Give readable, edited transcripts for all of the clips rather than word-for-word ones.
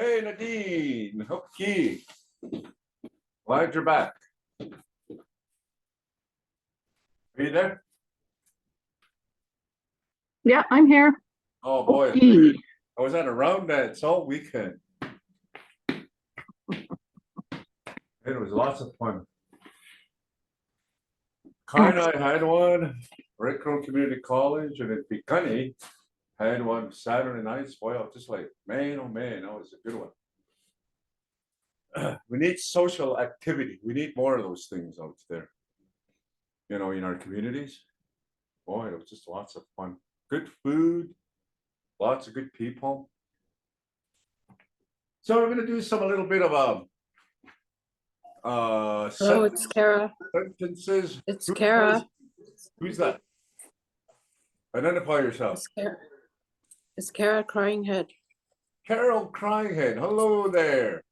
Hey, Nadine. Okay. Glad you're back. Are you there? Yeah, I'm here. Oh, boy. Okay. I was at a round dance all weekend. It was lots of fun. Kai and I had one, Red Crow Community College, and at Picanny had one Saturday nights. Boy, I was just like, man, oh man, that was a good one. We need social activity. We need more of those things out there, in our communities. Boy, it was just lots of fun. Good food, lots of good people. So we're gonna do a little bit of Hello, it's Kara. sentences. It's Kara. Who's that? Identify yourself. It's Kara. It's Kara Cryinghead. Carol Cryinghead. Hello there.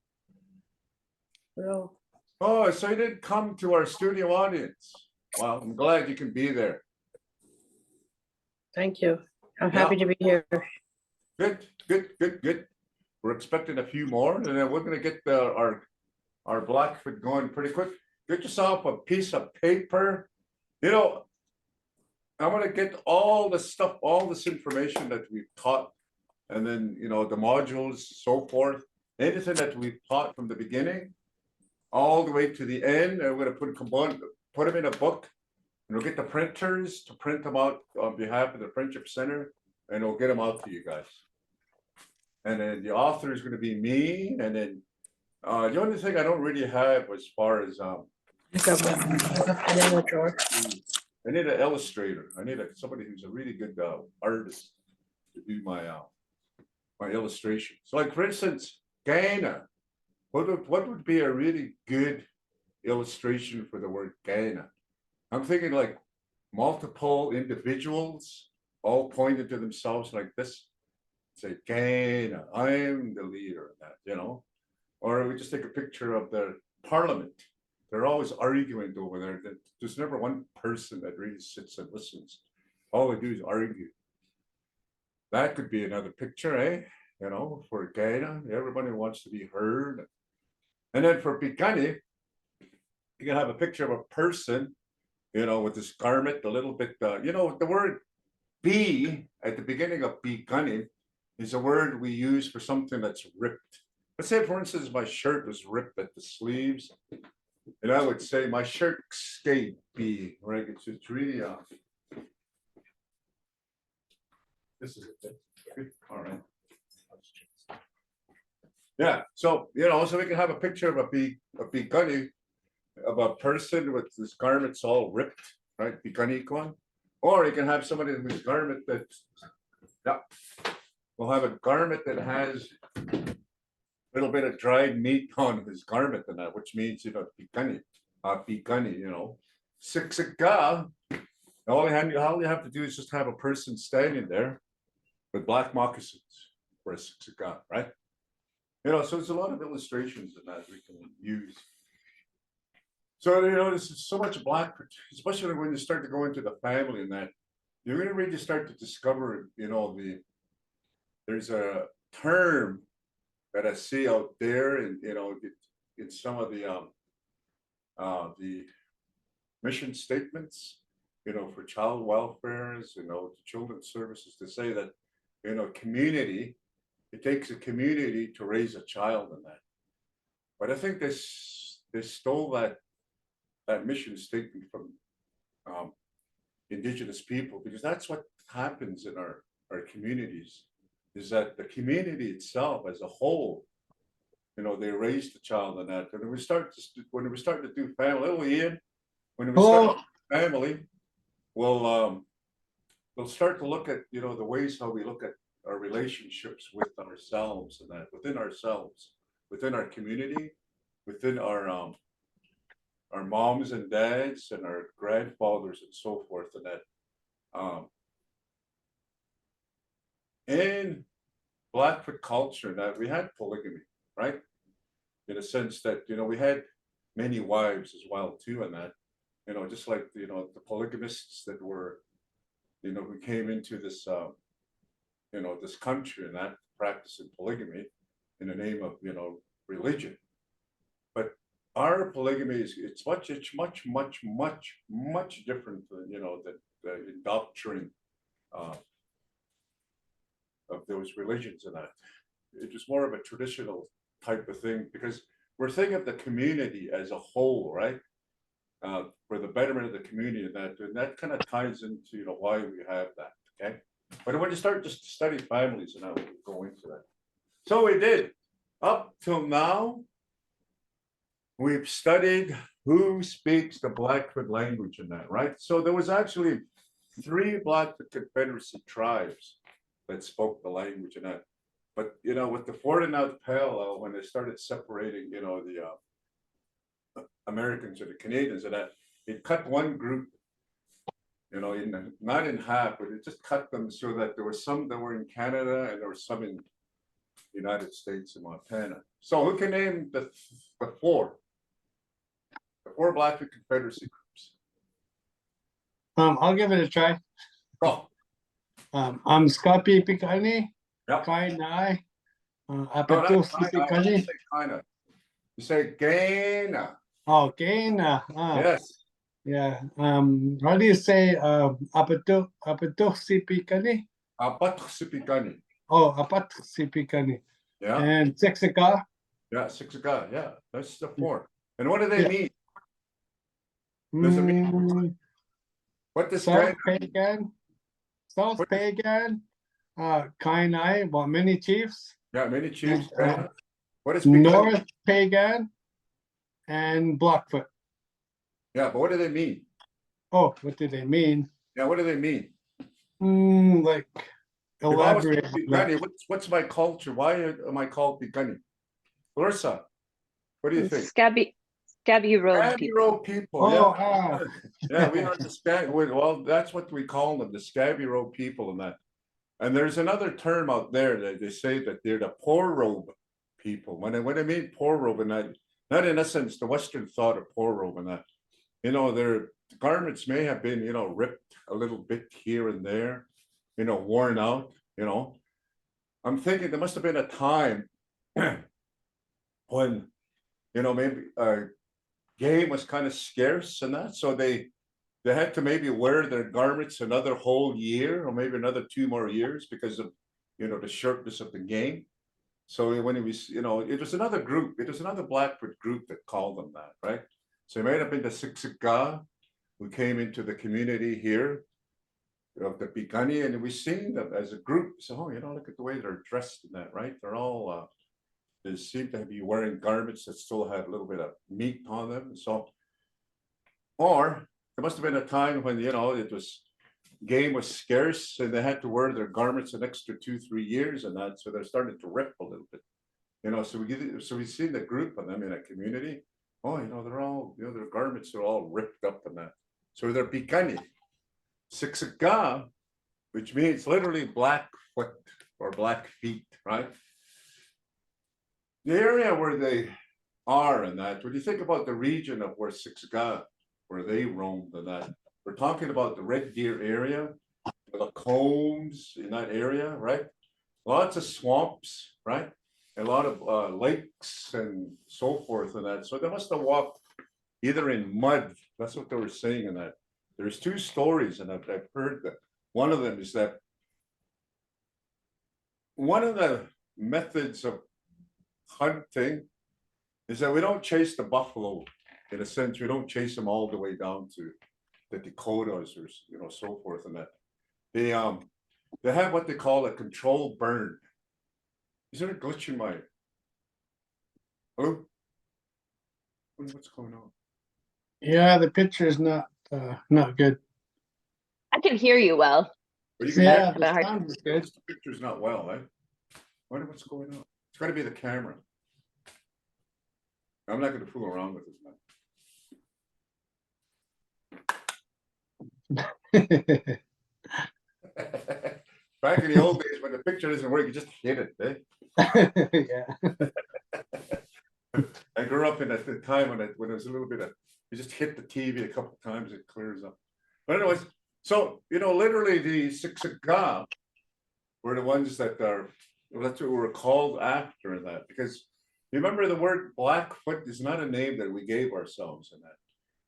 Hello. Oh, so you didn't come to our studio audience. Well, I'm glad you can be there. Thank you. I'm happy to be here. Good. We're expecting a few more, and then we're gonna get our Blackfoot going pretty quick. Get yourself a piece of paper. I'm gonna get all the stuff, all this information that we've taught, and then the modules, so forth. Anything that we've taught from the beginning, all the way to the end, and we're gonna put them in a book, and we'll get the printers to print them out on behalf of the Friendship Center, and we'll get them out to you guys. And then the author is going to be me, and then the only thing I don't really have as far as I got a pen in the drawer. I need an illustrator. I need somebody who's a really good artist to do my illustration. So, like for instance, Ghana. What would be a really good illustration for the word Ghana? I'm thinking like multiple individuals all pointed to themselves like this. Say, Ghana, I'm the leader of that, Or we just take a picture of the parliament. They're always arguing over there. There's never one person that really sits and listens. All they do is argue. That could be another picture, eh? For Ghana, everybody wants to be heard. And then for Picani, you can have a picture of a person, with this garment, a little bit, the word be at the beginning of Picani is a word we use for something that's ripped. Let's say, for instance, my shirt was ripped at the sleeves, and I would say my shirt skate be, right? It's really this is it. All right. Yeah, so so we can have a picture of a bikini of a person with his garments all ripped, right? Bikini one. Or you can have somebody whose garment that's we'll have a garment that has a little bit of dried meat on his garment and that, which means bikini, Siksika. All you have to do is just have a person standing there with black moccasins for a siksika, right? So there's a lot of illustrations in that we can use. So this is so much Blackfoot, especially when you start to go into the family and that, you're going to really start to discover, there's a term that I see out there, and in some of the mission statements, for child welfares, children's services, to say that community. It takes a community to raise a child in that. But I think they stole that mission statement from Indigenous people, because that's what happens in our communities, is that the community itself as a whole, they raise the child in that. And when we start to do family, little Ian, when we start family, we'll start to look at the ways how we look at our relationships with ourselves and that, within ourselves, within our community, within our moms and dads and our grandfathers and so forth, and that in Blackfoot culture that we had polygamy, right? In a sense that we had many wives as well too, and that just like the polygamists that were who came into this this country and that practicing polygamy, in the name of, religion. But our polygamy it's much different than, the doctrine of those religions and that. It was more of a traditional type of thing because we're thinking of the community as a whole, right? For the betterment of the community and that kind of ties into, why we have that, okay? But when you start just to study families and I will go into that. So we did. Up till now, we've studied who speaks the Blackfoot language in that, right? So there was actually 3 Blackfoot Confederacy tribes that spoke the language in that. But, with the 49th parallel, when they started separating, the Americans or the Canadians and that, it cut one group, not in half, but it just cut them so that there were some that were in Canada and there were some in the United States and Montana. So who can name the 4? The 4 Blackfoot Confederacy groups. I'll give it a try. Oh, I'm Scapi Picani, yep. Kai Nai, No, Apatu not kinda, I Picani. say kinda. You say Gaina. Oh, Gaina. Yes. Yeah. How do you say Apatu Picani? Apatsipikani. Oh, Apatu Picani. Yeah. And Sexica. Yeah, 6 guy. Yeah, that's the 4. And what do they Yeah. mean? Does it mean what does South Gaina mean? Pagan. South What does- Pagan. Kai Nai, well, many chiefs. Yeah, many chiefs. And, Gaina. What is Pikani? North Pagan and Blackfoot. Yeah, but what do they mean? Oh, what do they mean? Yeah, what do they mean? Like If I was elaborate. on that. Pikani, what's my culture? Why am I called Pikani? Larissa, what do you think? Scabby road Scabby people. Road people. Oh, Yeah. Yeah, we are the scabby. Well, that's what we call them, the Scabby Road people and that. And there's another term out there that they say that they're the poor robe people. When I mean poor robe and that, not in essence the Western thought of poor robe and that, their garments may have been, ripped a little bit here and there, worn out, I'm thinking there must have been a time when, maybe game was kind of scarce and that, so they had to maybe wear their garments another whole year or maybe another 2 more years because of, the shortness of the game. So when it was, it was another group, it was another Blackfoot group that called them that, right? So it might have been the Siksika who came into the community here of the Pikani, and we've seen them as a group. So, look at the way they're dressed in that, right? They're all, they seem to be wearing garments that still have a little bit of meat on them. So, or there must have been a time when, game was scarce and they had to wear their garments an extra 2-3 years and that, so they're starting to rip a little bit, so we've seen the group of them in a community. Oh, they're all, their garments are all ripped up and that, so they're Pikani. Siksika, which means literally Blackfoot or black feet, right? The area where they are and that, when you think about the region of where Siksika, where they roamed and that, we're talking about the Red Deer area, the Combs in that area, right? Lots of swamps, right? A lot of lakes and so forth and that. So they must have walked either in mud. That's what they were saying in that. There's 2 stories, and I've heard that one of them is that one of the methods of hunting is that we don't chase the buffalo. In a sense, we don't chase them all the way down to the Dakotas or so forth and that. They have what they call a controlled burn. Is there a glitch in my? Hello? What's going on? Yeah, the picture is not good. I can hear you well. Well, you can Yeah, But the hard- sound is good. the picture's not well, eh? Wonder what's going on. It's got to be the camera. I'm not going to fool around with this, man. Back in the old days when the picture doesn't work, you just hit it, eh? Yeah. I grew up in at the time when it was a little bit of, you just hit the TV a couple of times, it clears up. But anyways, so literally the Siksika were the ones that are, that's what we were called after in that, because you remember the word Blackfoot is not a name that we gave ourselves in that.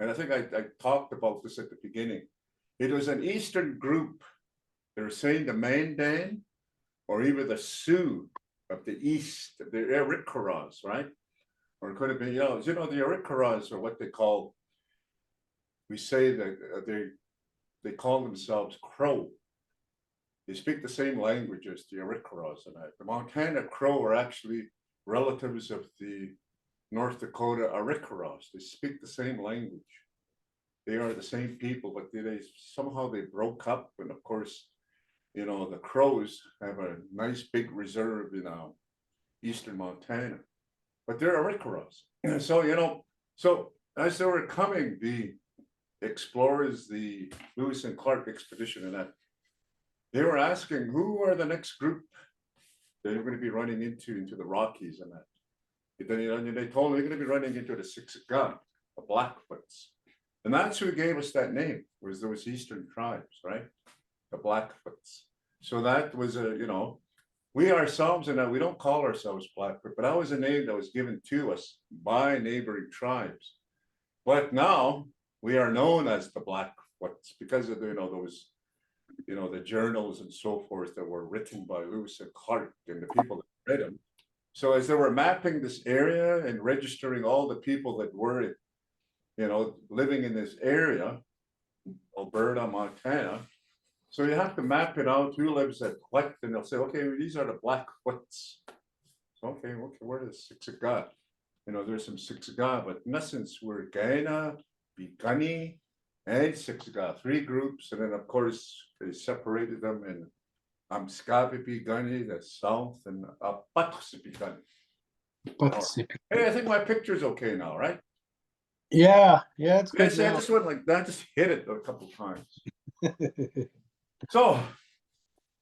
And I think I talked about this at the beginning. It was an Eastern group. They were saying the Mandan or even the Sioux of the East, the Arikaraws, right? Or it could have been, the Arikaraws are what they call, we say that they call themselves Crow. They speak the same language as the Arikaraws and that. The Montana Crow are actually relatives of the North Dakota Arikaraws. They speak the same language. They are the same people, but they somehow they broke up. And of course, the Crows have a nice big reserve in eastern Montana, but they're Arikaraws. So as they were coming, the explorers, the Lewis and Clark expedition, and that they were asking who are the next group they're going to be running into the Rockies and that. Then they told them they're going to be running into the Siksika, the Blackfoots. And that's who gave us that name, was those Eastern tribes, right? The Blackfoots. So that was we ourselves, and we don't call ourselves Blackfoot, but that was a name that was given to us by neighboring tribes. But now we are known as the Blackfoots because of those the journals and so forth that were written by Lewis and Clark and the people that read them. So as they were mapping this area and registering all the people that were, living in this area, Alberta, Montana. So you have to map it out, who lives at what, and they'll say, okay, these are the Blackfoots. So, okay, where is Siksika? There's some Siksika, but in essence, we're Gaina, Bigani, and Siksika, 3 groups. And then, of course, they separated them in Amskapi-Bigani, the south, and Patsi-Bigani. Participate. Hey, I think my picture's okay now, right? Yeah, it's good. Yes, I just went like that, just hit it a couple times. So,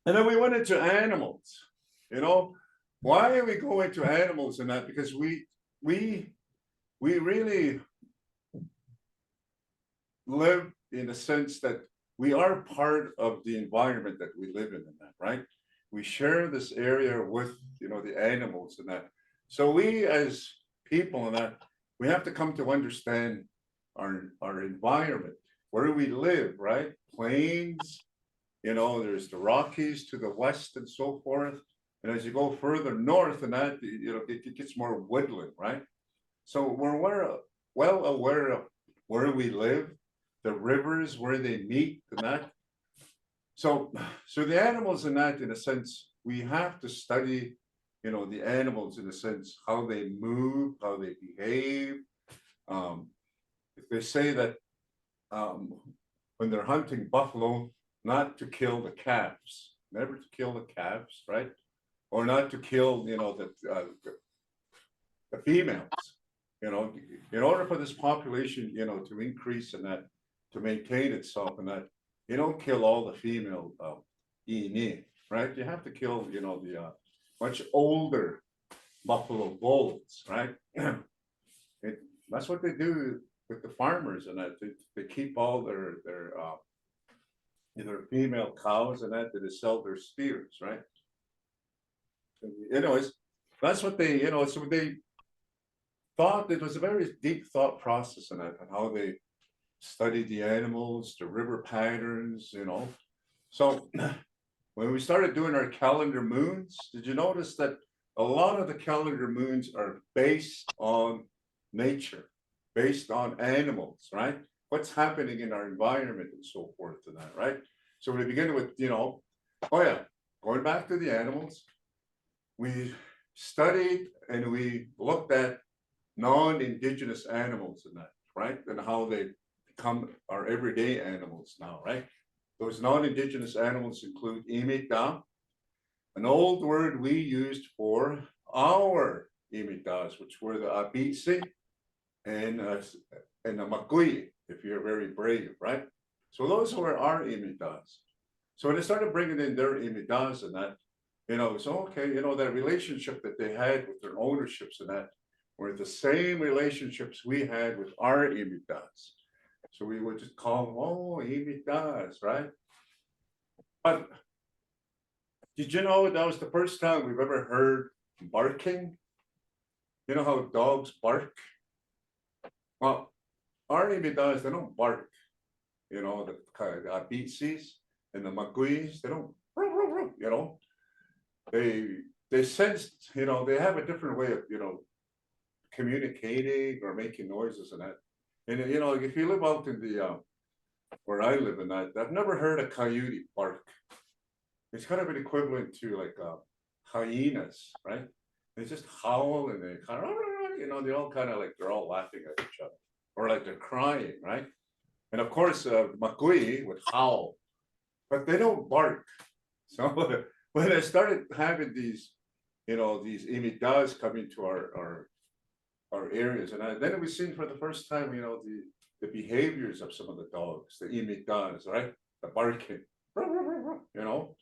and then we went into animals, why are we going to animals and that? Because we really live in the sense that we are part of the environment that we live in that, right? We share this area with, the animals and that. So we as people and that, we have to come to understand our environment, where we live, right? Plains, there's the Rockies to the west and so forth. And as you go further north and that, it gets more woodland, right? So we're well aware of where we live, the rivers, where they meet and that. So the animals in that, in a sense, we have to study, the animals in a sense, how they move, how they behave. If they say that when they're hunting buffalo, not to kill the calves, never to kill the calves, right? Or not to kill, the females, in order for this population, to increase and that, to maintain itself and that, you don't kill all the female right? You have to kill, the much older buffalo bulls, right? That's what they do with the farmers and that, they keep all their female cows and that they sell their steers, right? That's what they, so they thought it was a very deep thought process in that, and how they studied the animals, the river patterns, So when we started doing our calendar moons, did you notice that a lot of the calendar moons are based on nature, based on animals, right? What's happening in our environment and so forth and that, right? So we begin with, going back to the animals, we studied and we looked at non-indigenous animals and that, right? And how they become our everyday animals now, right? Those non-indigenous animals include imita, an old word we used for our imitas, which were the abisi and the makui, if you're very brave, right? So those were our imitas. So when they started bringing in their imitas and that, so okay, that relationship that they had with their ownerships and that were the same relationships we had with our imitas. So we would just call them, imitas, right? But Did you know that was the first time we've ever heard barking? You know how dogs bark? Well, our does, they don't bark. You know, the Beatsies and the Maguis, they don't, you know, they sense, you know, they have a different way of, you know, communicating or making noises and that. And you know, if you live out in the where I live in that, I've never heard a coyote bark. It's kind of an equivalent to like hyenas, right? They just howl and they kind of, you know, they all kind of like they're all laughing at each other or like they're crying, right? And of course, Makui would howl, but they don't bark. So when I started having these, you know, these imitas coming to our areas, and then we seen for the first time, you know, the behaviors of some of the dogs, the imitas, right? The barking, you know,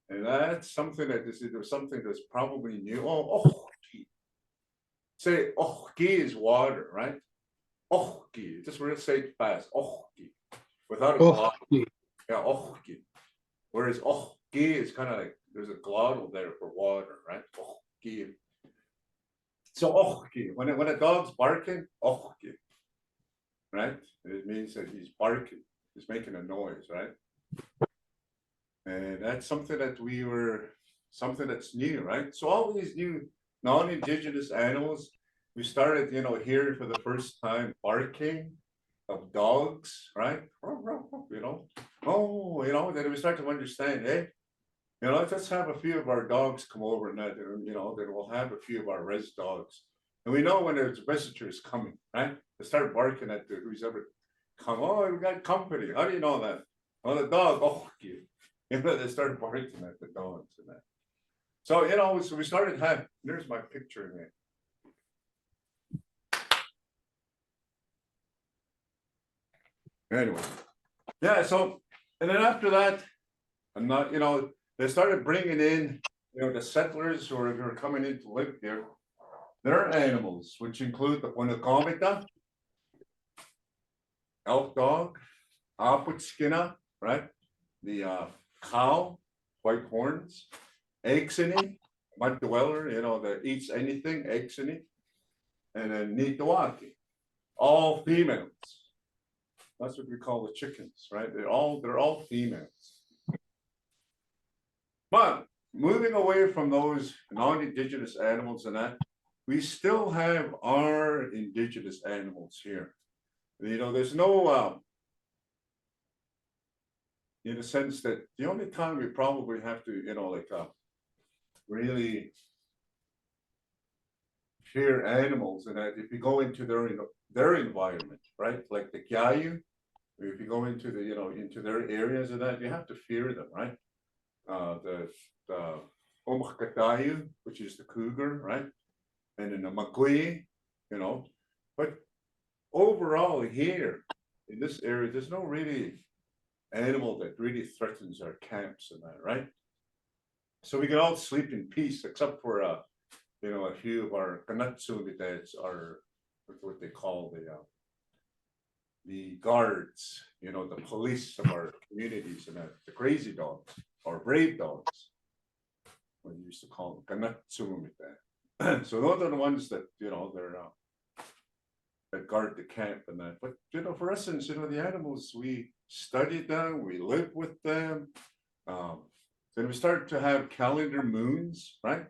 and that's something that there's something that's probably new. Oh, say, oh, is water, right? Oh, just real say it fast. Oh, without a glottal. Yeah, oh, whereas oh, is kind of like there's a glottal there for water, right? Oh, so oh, when a dog's barking, oh, right? It means that he's barking, he's making a noise, right? And that's something that something that's new, right? So all these new non-indigenous animals, we started, you know, hearing for the first time barking of dogs, right? You know, oh, you know, then we start to understand, hey, you know, let's have a few of our dogs come over and that, you know, then we'll have a few of our res dogs. And we know when there's visitors coming, right? They start barking at who's ever come. Oh, we got company. How do you know that? Oh, the dog. Oh, you know, they started barking at the dogs and that. So, you know, so we started having, there's my picture in there. Anyway, yeah, so, and then after that, I'm not, you know, they started bringing in, you know, the settlers who are coming in to live here, their animals, which include the Punacomita, elk dog, Aputskina, right? The cow, white horns, Aixini, mud dweller, you know, that eats anything, Aixini, and then Nitawaki, all females. That's what we call the chickens, right? They're all females. But moving away from those non-indigenous animals and that, we still have our indigenous animals here. You know, there's no, in a sense that the only time we probably have to, you know, like really fear animals and that if you go into their environment, right? Like the Kyayu, if you go into the, you know, into their areas and that, you have to fear them, right? The Omakatayu, which is the cougar, right? And then the Makui, you know, but overall here in this area, there's no really animal that really threatens our camps and that, right? So we can all sleep in peace, except for you know, a few of our Kanatsumi that are what they call the guards, you know, the police of our communities and that, the crazy dogs or brave dogs. We used to call them Kanatsumi. So those are the ones that, you know, they're that guard the camp and that. But you know, for us, you know, the animals, we study them, we live with them. Then we start to have calendar moons, right?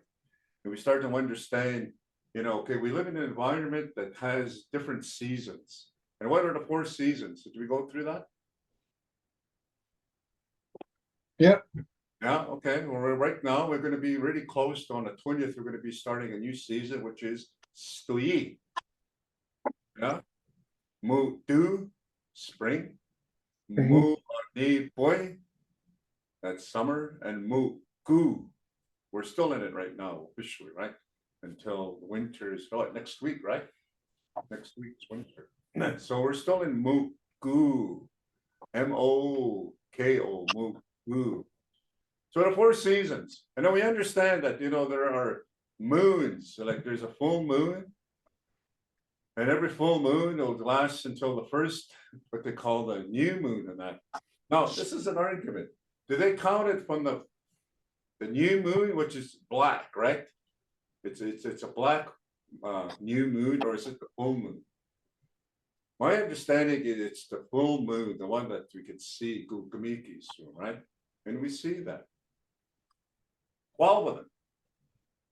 And we start to understand, you know, okay, we live in an environment that has different seasons. And what are the 4 seasons? Did we go through that? Yeah. Yeah, okay. Well, right now we're going to be really close to on the 20th. We're going to be starting a new season, which is Stui. Yeah. Mu Du, spring. Mu Ni Boy, that's summer. And Mu Gu, we're still in it right now, officially, right? Until winter is next week, right? Next week's winter. So we're still in Mu Gu, Moko, Mu Gu. So the 4 seasons, and then we understand that, you know, there are moons. So like there's a full moon, and every full moon will last until the first, what they call the new moon, and that. Now this is an argument. Do they count it from the the new moon, which is black, right? It's a black new moon, or is it the full moon? My understanding is it's the full moon, the one that we can see, Gugamiki soon, right? And we see that. 12 of them.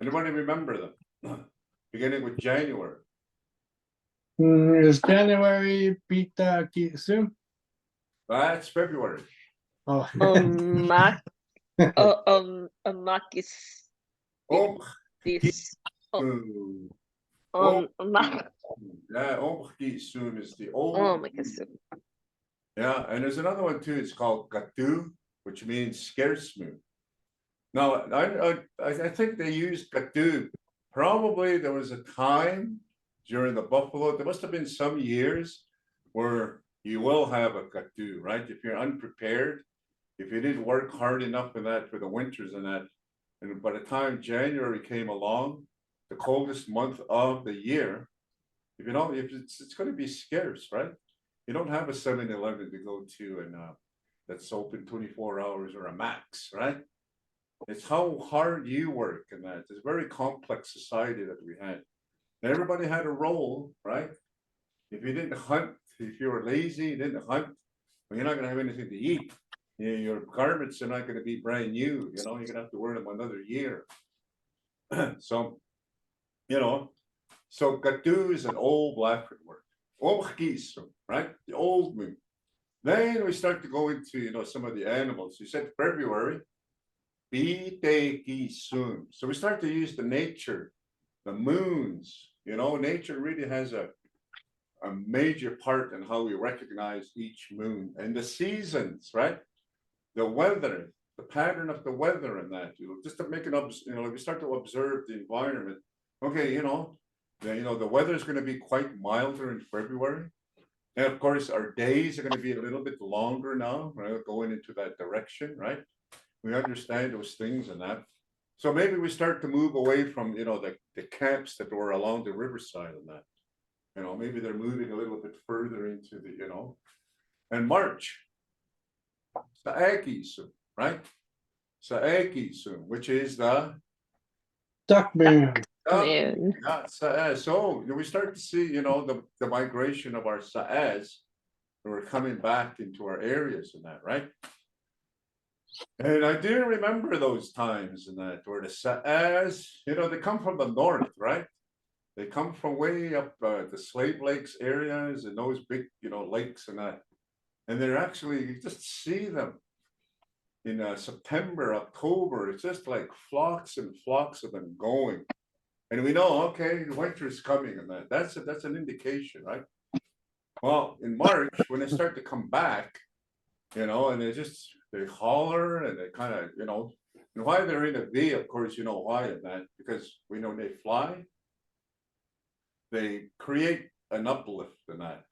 Anybody remember them? Beginning with January. Is January Pita Kisu? That's February. Oh, Mak, Makis, Oh, this, soon. Mak, Yeah, soon is the old. Makis. Yeah, and there's another one too. It's called Gatu, which means scarce moon. Now, I think they used Gatu. Probably there was a time during the buffalo. There must have been some years where you will have a Gatu, right? If you're unprepared, if you didn't work hard enough in that for the winters and that, and by the time January came along, the coldest month of the year, if you don't, if it's going to be scarce, right? You don't have a 7-Eleven to go to and that's open 24 hours or a max, right? It's how hard you work and that. It's a very complex society that we had. And everybody had a role, right? If you didn't hunt, if you were lazy, you didn't hunt, well, you're not going to have anything to eat. Your garments are not going to be brand new. You know, you're going to have to wear them another year. So, you know, so Gatu is an old Blackfoot word. Right? The old moon. Then we start to go into, you know, some of the animals. You said February. Soon. So we start to use the nature, the moons. You know, nature really has a major part in how we recognize each moon and the seasons, right? The weather, the pattern of the weather and that, you know, just to make it up, you know, if you start to observe the environment, okay, you know, the weather is going to be quite milder in February. And of course, our days are going to be a little bit longer now, right? Going into that direction, right? We understand those things and that. So maybe we start to move away from, you know, the camps that were along the riverside and that. You know, maybe they're moving a little bit further into the, you know, and March. Saakisu, right? Saakisu, which is the Duck moon. Moon. yeah, Saaz. So we start to see, you know, the migration of our Saaz, who are coming back into our areas and that, right? And I do remember those times and that where the Saaz, you know, they come from the north, right? They come from way up the Slave Lakes areas and those big, you know, lakes and that. And they're actually, you just see them in September, October. It's just like flocks and flocks of them going. And we know, okay, winter is coming and that. That's an indication, right? Well, in March, when they start to come back, you know, and they holler and they kind of, you know, and why they're in a V, of course, you know why in that, because we know they fly, they create an uplift in that.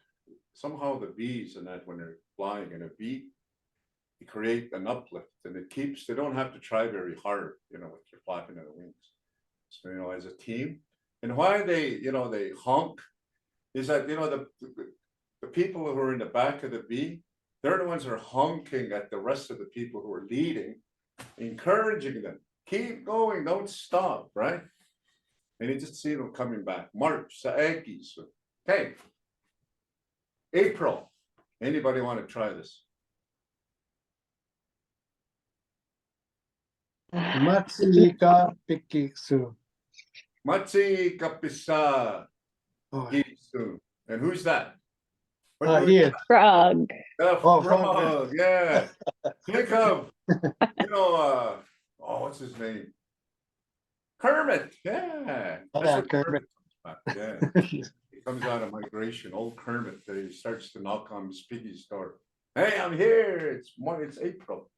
Somehow the V's in that, when they're flying in a V, they create an uplift and it keeps, they don't have to try very hard, you know, with your flapping of the wings. So, you know, as a team, and why they, you know, they honk is that, you know, the people who are in the back of the V, they're the ones who are honking at the rest of the people who are leading, encouraging them, keep going, don't stop, right? And you just see them coming back. March, Saagis. Okay. April. Anybody want to try this? Matsika Pikisu. Matsi Kapisa Oh, Gisu. And who's that? What word? Ian. Frog. The Oh, frog, yeah. Think of, you know, oh, what's his name? Kermit, yeah. That's Yeah, what Kermit. Yeah. He comes out of migration, old Kermit, he starts to knock on Miss Piggy's door. Hey, I'm here, it's April.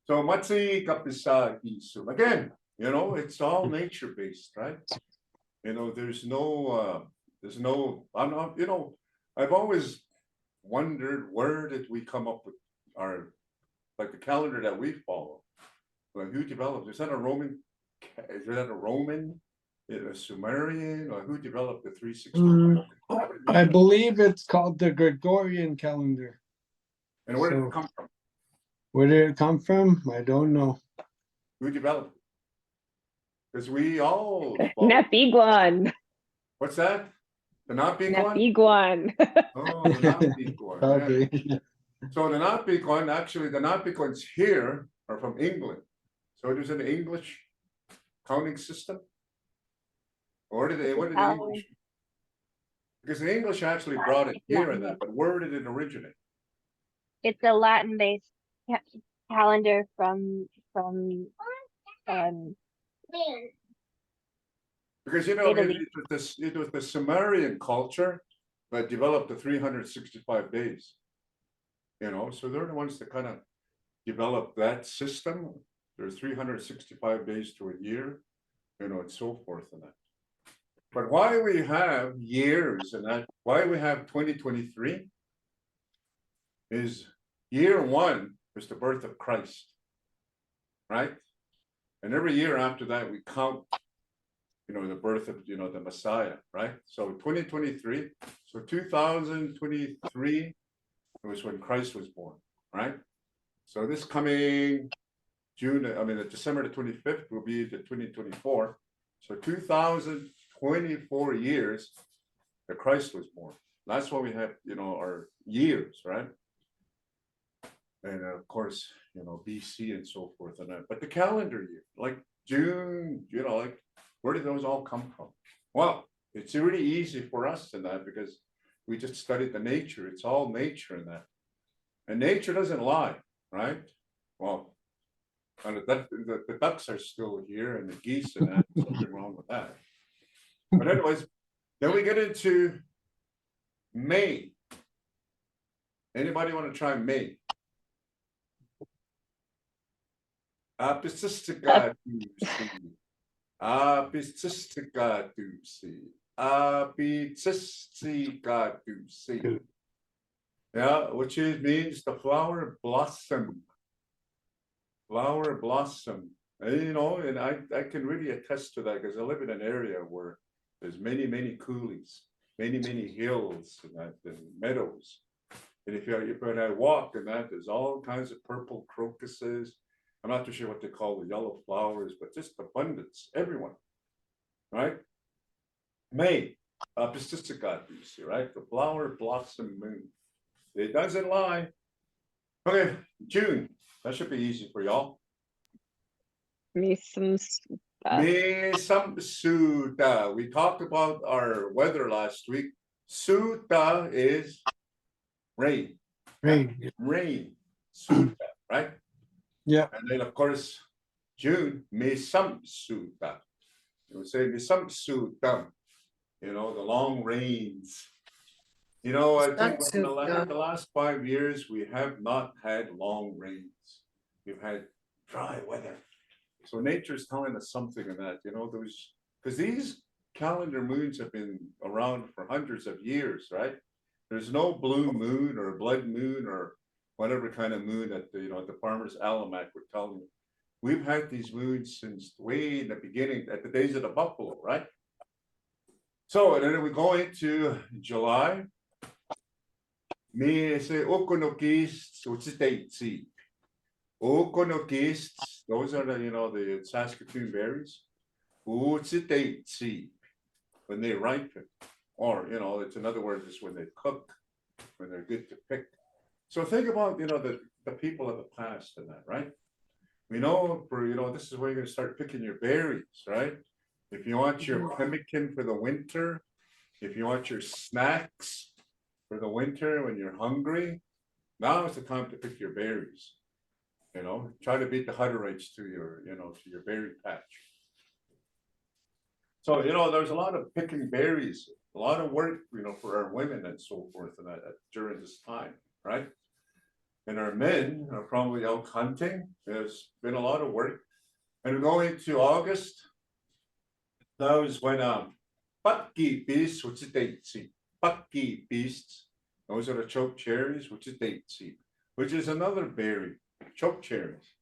So Matsi Kapisa Gisu. Again, you know, it's all nature-based, right? You know, there's no, I'm not, you know, I've always wondered where did we come up with our, like the calendar that we follow? Like who developed, is that a Roman, a Sumerian, or who developed the 360? I believe it's called the Gregorian calendar. And where did so- it come from? Where did it come from? I don't know. Who developed it? Because we all. Napiguan. What's that? The not big one? Napiguan. Oh, the not big one. yeah. Okay. So the not big one, actually, the not big ones here are from England. So it was an English counting system. Or did they? What did the English? Because the English actually brought it here and that, but where did it originate? It's a Latin-based calendar from um Because you know, Italy. it was the Sumerian culture that developed the 365 days. You know, so they're the ones that kind of developed that system. There's 365 days to a year, you know, and so forth and that. But why we have years and that, why we have 2023 is year one was the birth of Christ, right? And every year after that, we count, you know, the birth of, you know, the Messiah, right? So 2023, so 2023 was when Christ was born, right? So this coming June, I mean, December the 25th will be the 2024. So 2024 years that Christ was born. That's why we have, you know, our years, right? And of course, you know, BC and so forth and that. But the calendar year, like June, you know, like where did those all come from? Well, it's really easy for us in that because we just studied the nature. It's all nature in that. And nature doesn't lie, right? Well, and the ducks are still here and the geese and that, something wrong with that. But anyways, then we get into May. Anybody want to try May? Apisistica dusi. Apisistica dusi. Apisistica dusi. Yeah, which means the flower blossom. Flower blossom. And, you know, and I can really attest to that because I live in an area where there's many, many coulees, many, many hills and that and meadows. And if when I walk and that, there's all kinds of purple crocuses. I'm not too sure what they call the yellow flowers, but just abundance, everyone, right? May, Pististica, right? The flower blossom moon. It doesn't lie. Okay, June. That should be easy for y'all. Me some Me some Suda. We talked about our weather last week. Suda is rain. Rain. Rain. Suda, right? Yeah. And then of course, June, me some Suda. You would say me some Suda. You know, the long rains. You know, I think in the last 5 years, we have not had long rains. We've had dry weather. So nature's telling us something in that, you know, those, because these calendar moons have been around for hundreds of years, right? There's no blue moon or blood moon or whatever kind of moon that, you know, the farmer's almanac would tell you. We've had these moons since way in the beginning, at the days of the buffalo, right? So, and then we go into July. Me say Okonokis, Utsitaitsi. Okonokis, those are the, you know, the Saskatoon berries. Utsitaitsi, when they ripen. Or, you know, it's another word is when they cook, when they're good to pick. So think about, you know, the people of the past and that, right? We know for, you know, this is where you're going to start picking your berries, right? If you want your pemmican for the winter, if you want your snacks for the winter when you're hungry, now is the time to pick your berries. You know, try to beat the Hutterites to your, you know, to your berry patch. So, you know, there's a lot of picking berries, a lot of work, you know, for our women and so forth and that during this time, right? And our men are probably out hunting. There's been a lot of work. And we're going to August. That was when Patki beasts, which is date seed. Patki beasts, those are the choke cherries, which is date seed, which is another berry, choke cherries,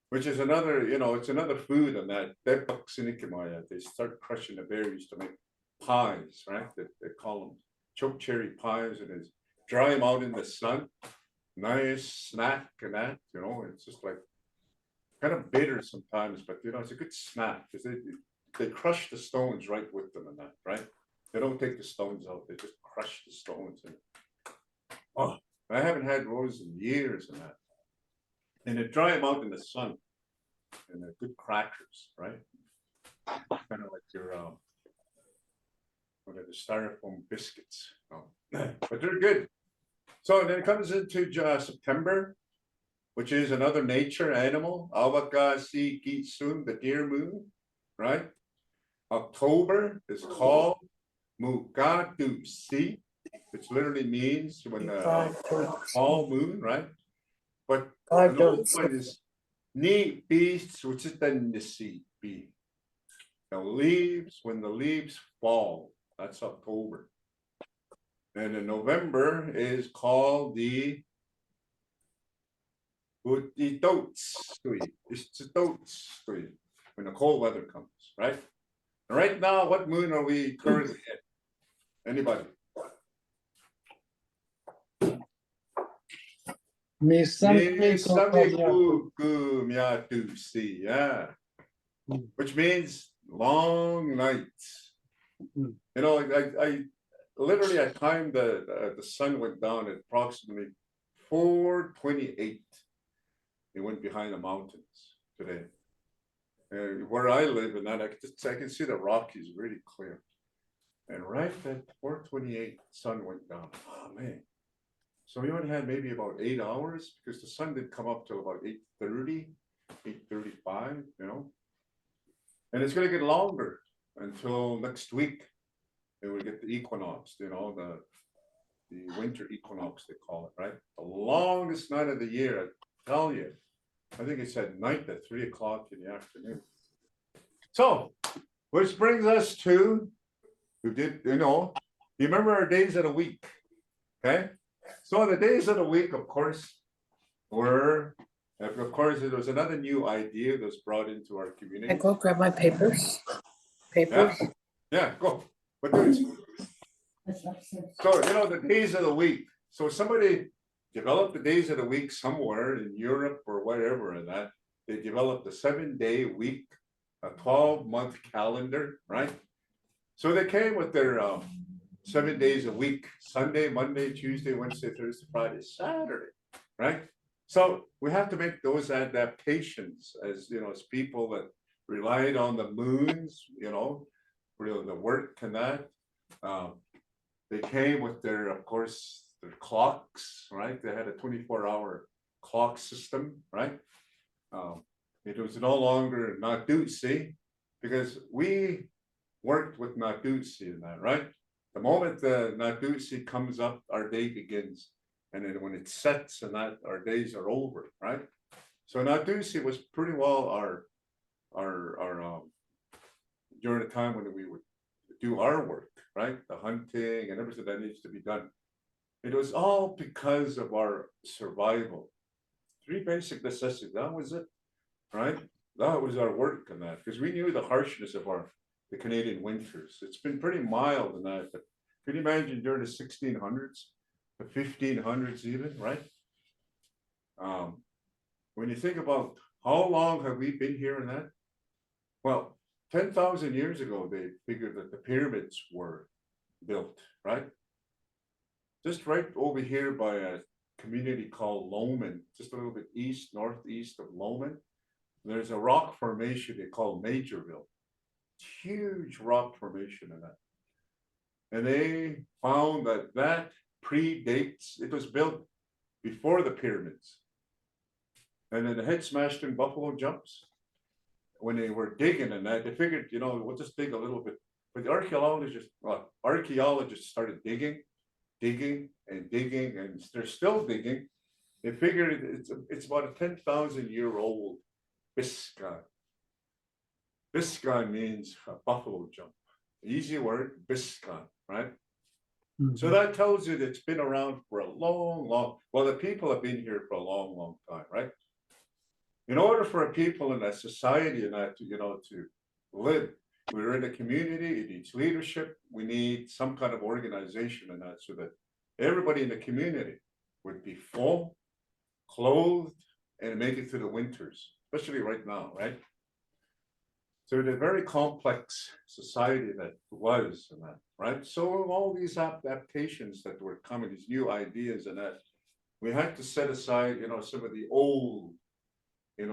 which is another, you know, it's another food on that. They start crushing the berries to make pies, right? They call them choke cherry pies, and it's dry them out in the sun. Nice snack and that, you know, it's just like kind of bitter sometimes, but you know, it's a good snack because they crush the stones right with them and that, right? They don't take the stones out, they just crush the stones. And oh, I haven't had those in years and that. And they dry them out in the sun. And they're good crackers, right? Kind of like your what are the styrofoam biscuits. But they're good. So then it comes into September, which is another nature animal, Awakasi Gitsun, the deer moon, right? October is called Mugatu Si, which literally means when the full moon, right? But an old one is Ni Beasts, which is the Nisi Be. The leaves, when the leaves fall, that's October. And in November is called the Utitotstui. It's Totstui when the cold weather comes, right? And right now, what moon are we currently in? Anybody? Misamikukumyatusi, yeah. Which means long nights. Mm. You know, I literally at time the sun went down at approximately 4:28. It went behind the mountains today. Where I live in that, I can see the Rockies really clear. And right at 4:28, sun went down. Oh man. So we only had maybe about 8 hours because the sun didn't come up till about 8:30, 8:35, you know. And it's gonna get longer until next week. And we get the equinox, you know, the winter equinox, they call it, right? The longest night of the year, I tell you. I think it's at night at 3 o'clock in the afternoon. So, which brings us to, we did, you know, you remember our days of the week, okay? So the days of the week, of course, were, of course, there was another new idea that was brought into our community. I go grab my papers. Papers. Yeah, go. But dude, so you know the days of the week. So somebody developed the days of the week somewhere in Europe or whatever, and that they developed a 7-day week, a 12-month calendar, right? So they came with their 7 days a week: Sunday, Monday, Tuesday, Wednesday, Thursday, Friday, Saturday, right? So we have to make those adaptations as you know, as people that relied on the moons, you know, really the work and that. They came with their, of course, their clocks, right? They had a 24-hour clock system, right? It was no longer Natutsi because we worked with Natutsi in that, right? The moment the Natutsi comes up, our day begins. And then when it sets and that, our days are over, right? So Natutsi was pretty well our during the time when we would do our work, right? The hunting and everything that needs to be done. It was all because of our survival. 3 basic necessities, that was it, right? That was our work and that, because we knew the harshness of the Canadian winters. It's been pretty mild in that, but can you imagine during the 1600s, the 1500s even, right? When you think about how long have we been here in that? Well, 10,000 years ago, they figured that the pyramids were built, right? Just right over here by a community called Loman, just a little bit northeast of Loman, there's a rock formation they call Majorville. Huge rock formation in that. And they found that predates, it was built before the pyramids. And then the head smashed in buffalo jumps. When they were digging and that, they figured, you know, we'll just dig a little bit. But the archaeologists started digging, and they're still digging. They figured it's about a 10,000-year-old Biscan. Biscan means a buffalo jump. Easy word, Biscan, right? Mhm. So that tells you that it's been around for a well, the people have been here for a long time, right? In order for a people in a society and that, you know, to live, we're in a community, it needs leadership, we need some kind of organization and that, so that everybody in the community would be full, clothed, and make it through the winters. especially right now, right? So the very complex society that was and that, right? So all these adaptations that were coming, these new ideas and that, we had to set aside, some of the old,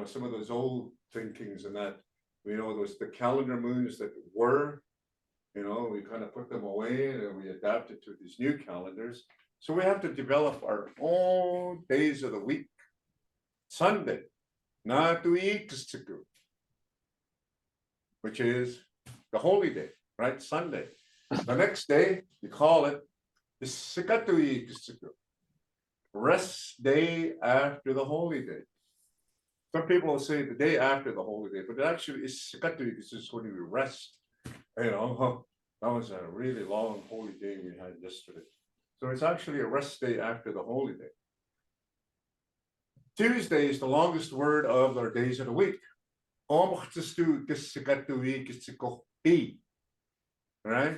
some of those old thinkings and that, those the calendar moons that were, we kind of put them away and we adapted to these new calendars. So we have to develop our own days of the week. Sunday, not the week, which is the holy day, right? Sunday. The next day, you call it the Sikatui, rest day after the holy day. Some people will say the day after the holy day, but it actually is Sikatui, this is when we rest. That was a really long holy day we had yesterday. So it's actually a rest day after the holy day. Tuesday is the longest word of our days of the week. Right?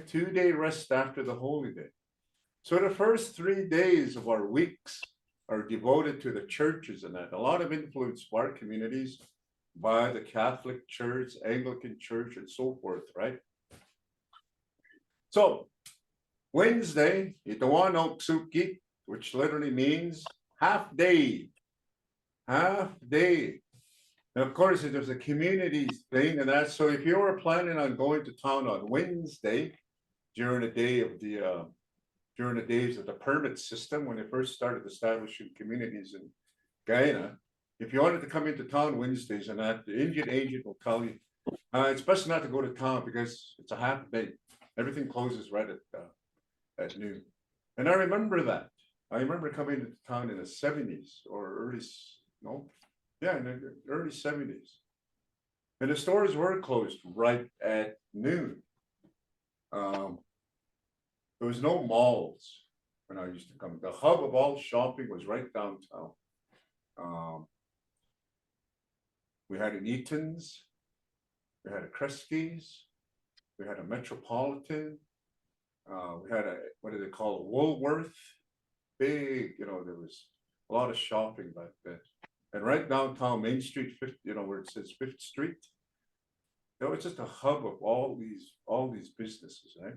2-day rest after the holy day. So the first 3 days of our weeks are devoted to the churches and that. A lot of influence of our communities by the Catholic Church, Anglican Church, and so forth, right? So Wednesday, Itawanoksuki, which literally means half day. Half day. And of course, there's a community thing and that. So if you were planning on going to town on Wednesday during the day of the during the days of the permit system, when they first started establishing communities in Guyana, if you wanted to come into town Wednesdays and that, the Indian agent will tell you, it's best not to go to town because it's a half day. Everything closes right at noon. And I remember that. I remember coming into town in the 70s or in the early 70s. And the stores were closed right at noon. There was no malls when I used to come. The hub of all shopping was right downtown. We had an Eaton's, we had a Kresge's, we had a Metropolitan, we had what do they call it, Woolworth, big, there was a lot of shopping back then. And right downtown Main Street, where it says 5th Street, that was just a hub of all these businesses, right?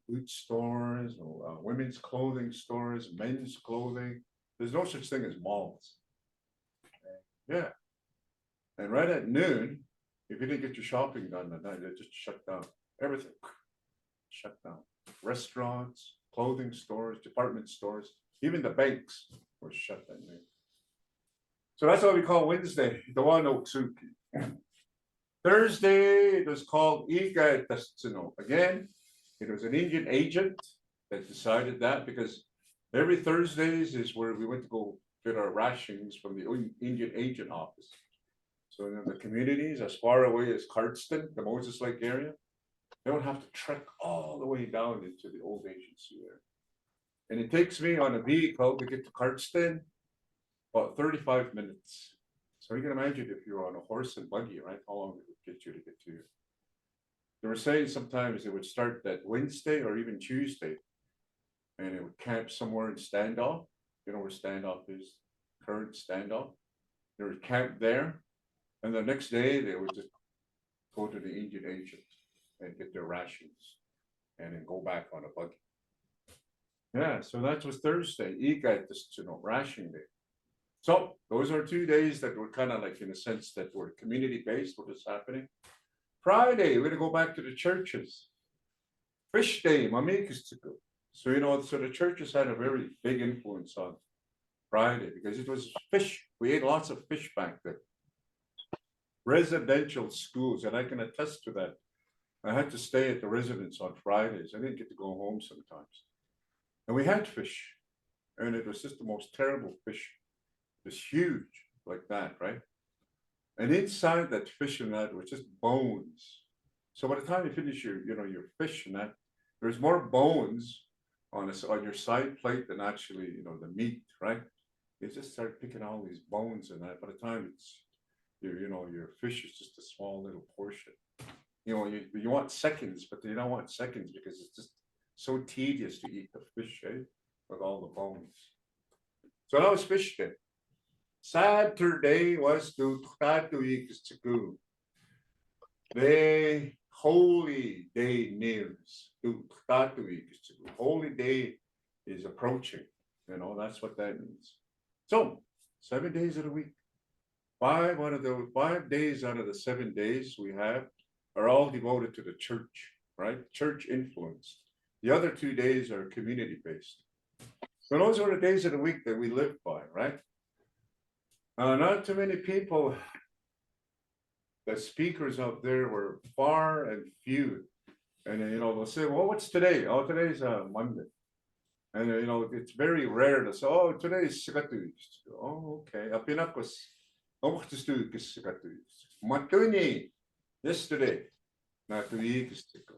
Boot stores, women's clothing stores, men's clothing. There's no such thing as malls. Yeah. And right at noon, if you didn't get your shopping done that night, they just shut down. Everything shut down. Restaurants, clothing stores, department stores, even the banks were shut at noon. So that's what we call Wednesday, the Wanoksuki. Thursday, it was called Iga Tasuno. Again, it was an Indian agent that decided that because every Thursdays is where we went to go get our rations from the Indian agent office. So in the communities as far away as Cardston, the Moses Lake area, they don't have to trek all the way down into the old agency there. And it takes me on a vehicle to get to Cardston about 35 minutes. So you can imagine if you're on a horse and buggy, right? How long it would get you to get to you. They were saying sometimes it would start that Wednesday or even Tuesday, and it would camp somewhere in Standoff. You know where Standoff is, current Standoff. They would camp there, and the next day they would just go to the Indian agent and get their rations, and then go back on a buggy. Yeah, so that was Thursday. You got this, ration day. So those are 2 days that were kind of like, in a sense, that were community-based, what was happening. Friday, we're gonna go back to the churches. Fish day, Mamikustuku. So, so the churches had a very big influence on Friday because it was fish. We ate lots of fish back then. Residential schools, and I can attest to that. I had to stay at the residence on Fridays. I didn't get to go home sometimes. And we had fish, and it was just the most terrible fish. It was huge like that, right? And inside that fish and that was just bones. So by the time you finish your fish and that, there's more bones on your side plate than actually, the meat, right? You just start picking all these bones and that. By the time it's your fish is just a small little portion. You want seconds, but you don't want seconds because it's just so tedious to eat the fish, with all the bones. So that was fish day. Saturday was to Tatuikistiku. The holy day nears to Tatuikistiku. Holy day is approaching. You know, that's what that means. So 7 days of the week. 5 days out of the 7 days we have are all devoted to the church, right? Church influenced. The other 2 days are community based. So those are the days of the week that we live by, right? Not too many people, the speakers out there were far and few. And you know, they'll say, well, what's today? Oh, today's Monday. And you know, it's very rare to say, oh, today's Sikatuis. Oh, okay. Apinakos. Ochtstuukis Sikatuis. Matuni. Yesterday. Natuikistiko.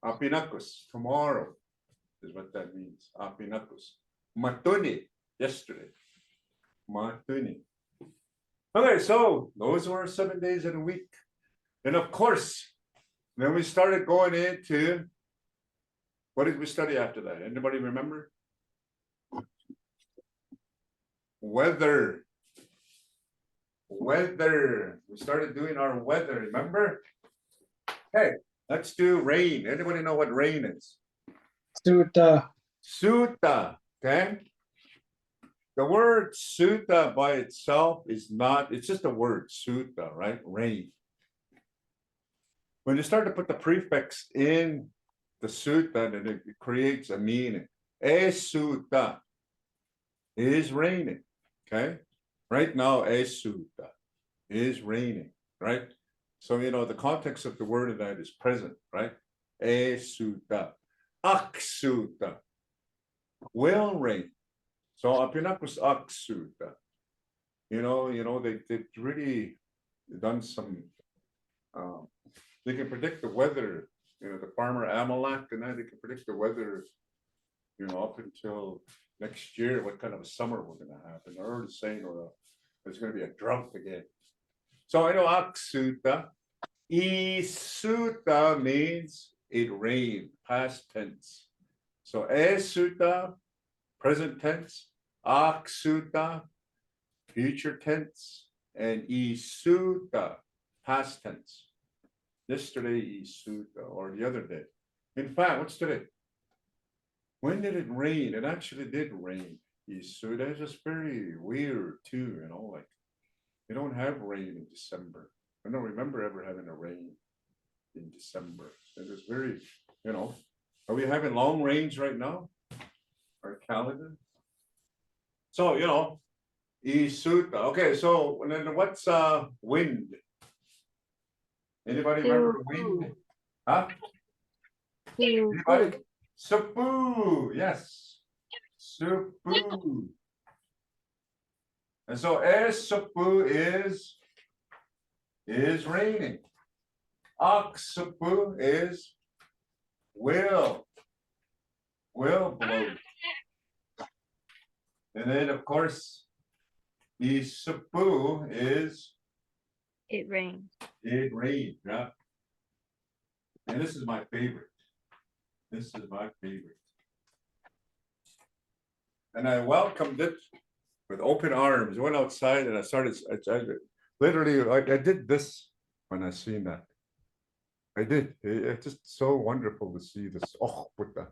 Apinakos. Tomorrow is what that means. Apinakos. Matuni. Yesterday. Matuni. Okay, so those were 7 days of the week. And of course, then we started going into, what did we study after that? Anybody remember? Weather. Weather. We started doing our weather, remember? Hey, let's do rain. Anybody know what rain is? Sutta. Sutta, okay? The word sutta by itself is not, it's just a word, sutta, right? Rain. When you start to put the prefix in the sutta, then it creates a meaning. A sutta is raining, okay? Right now, a sutta is raining, right? So, you know, the context of the word of that is present, right? A sutta, aksuta, will rain. So apinakus aksuta, you know, they've really done some, they can predict the weather, you know, the farmer Amalek and that, they can predict the weather, you know, up until next year, what kind of a summer we're gonna have. And they're already saying, well, there's gonna be a drought again. So I know aksuta, isuta means it rained, past tense. So esuta, present tense, aksuta, future tense, and isuta, past tense. Yesterday, isuta, or the other day. In fact, what's today? When did it rain? It actually did rain. Isuta is just very weird too, you know, like you don't have rain in December. I don't remember ever having a rain in December. It was very, you know, are we having long rains right now? Our calendar. So, you know, isuta. Okay, so and then what's wind? Anybody remember wind? Huh? Anybody? Supu, yes. Supu. And so supu is raining. Aksupu is will blow. And then of course, isupu is It rained. it rained, yeah. And this is my favorite. This is my favorite. And I welcomed it with open arms. I went outside and I started, I did this when I seen that. I did. It's just so wonderful to see this. Oh, with that.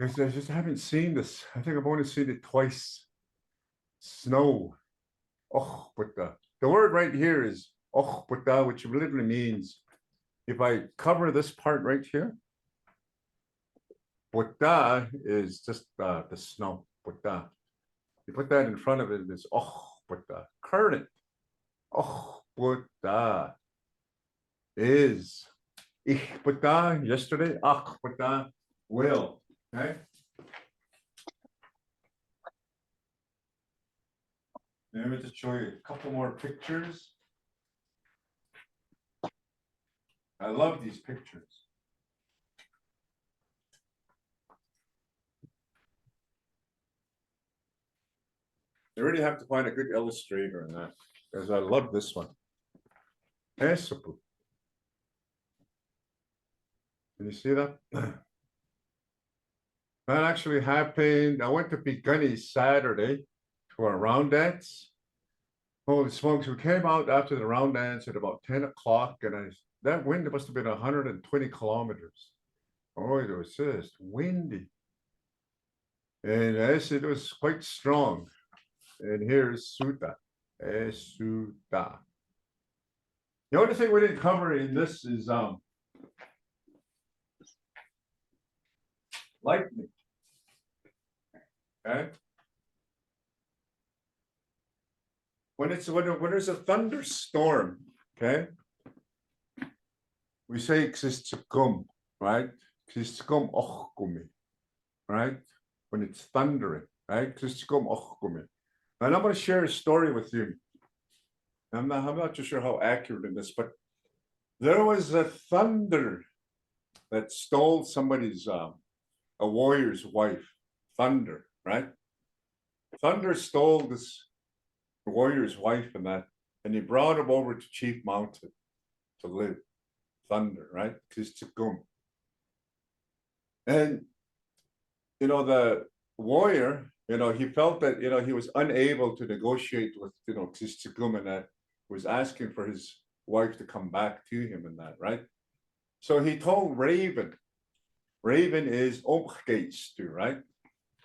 I just haven't seen this. I think I've only seen it twice. Snow. Oh, but the word right here is oh, but which literally means if I cover this part right here, but is just the snow. But you put that in front of it, it's oh, but current. Oh, but is ich but yesterday, ach, but will. Okay. Let me just show you a couple more pictures. I love these pictures. You really have to find a good illustrator in that, because I love this one. Esupu. Can you see that? That actually happened. I went to Begunny Saturday to a round dance. Holy smokes, we came out after the round dance at about 10 o'clock, and that wind must have been 120 kilometers. Oh, it was just windy. And as it was quite strong. And here's Suta. Suta. The only thing we didn't cover in this is lightning. Okay. When there's a thunderstorm, okay, we say ksistikum, right? Ksistikum ochkumi, right? When it's thundering, right? Ksistikum ochkumi. And I'm going to share a story with you. I'm not too sure how accurate it is, but there was a thunder that stole somebody's a warrior's wife. Thunder, right? Thunder stole this warrior's wife and he brought him over to Chief Mountain to live. Thunder, right? Ksistikum. And the warrior, he felt that he was unable to negotiate with Ksistikum, and that was asking for his wife to come back to him and that, right? So he told Raven. Raven is Omgeitstu, right?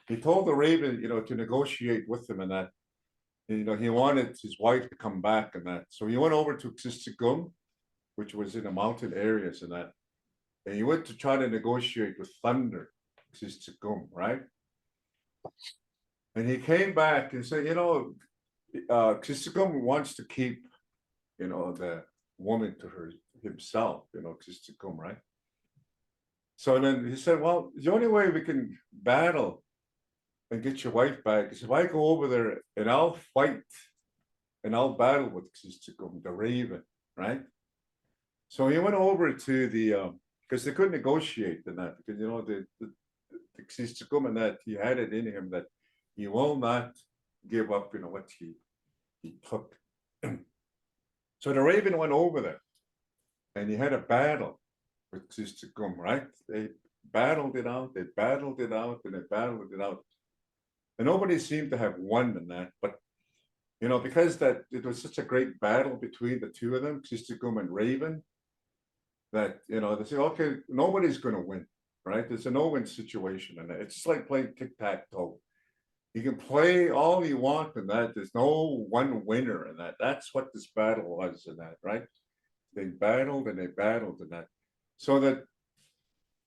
He told the Raven, to negotiate with him and that. He wanted his wife to come back and that. So he went over to Ksistikum, which was in the mountain areas and that. And he went to try to negotiate with Thunder, Ksistikum, right? And he came back and said, Ksistikum wants to keep, the woman to himself, Ksistikum, right? So then he said, well, the only way we can battle and get your wife back is if I go over there and I'll fight and I'll battle with Ksistikum, the Raven, right? So he went over to the because they couldn't negotiate in that, because the Ksistikum and that he had it in him that he will not give up, what he took. So the Raven went over there and he had a battle with Ksistikum, right? They battled it out, and they battled it out. And nobody seemed to have won in that, but because that it was such a great battle between the two of them, Ksistikum and Raven, that they say, okay, nobody's going to win, right? It's a no-win situation, and it's just like playing tic-tac-toe. You can play all you want in that. There's no one winner in that. That's what this battle was in that, right? They battled and they battled in that, so that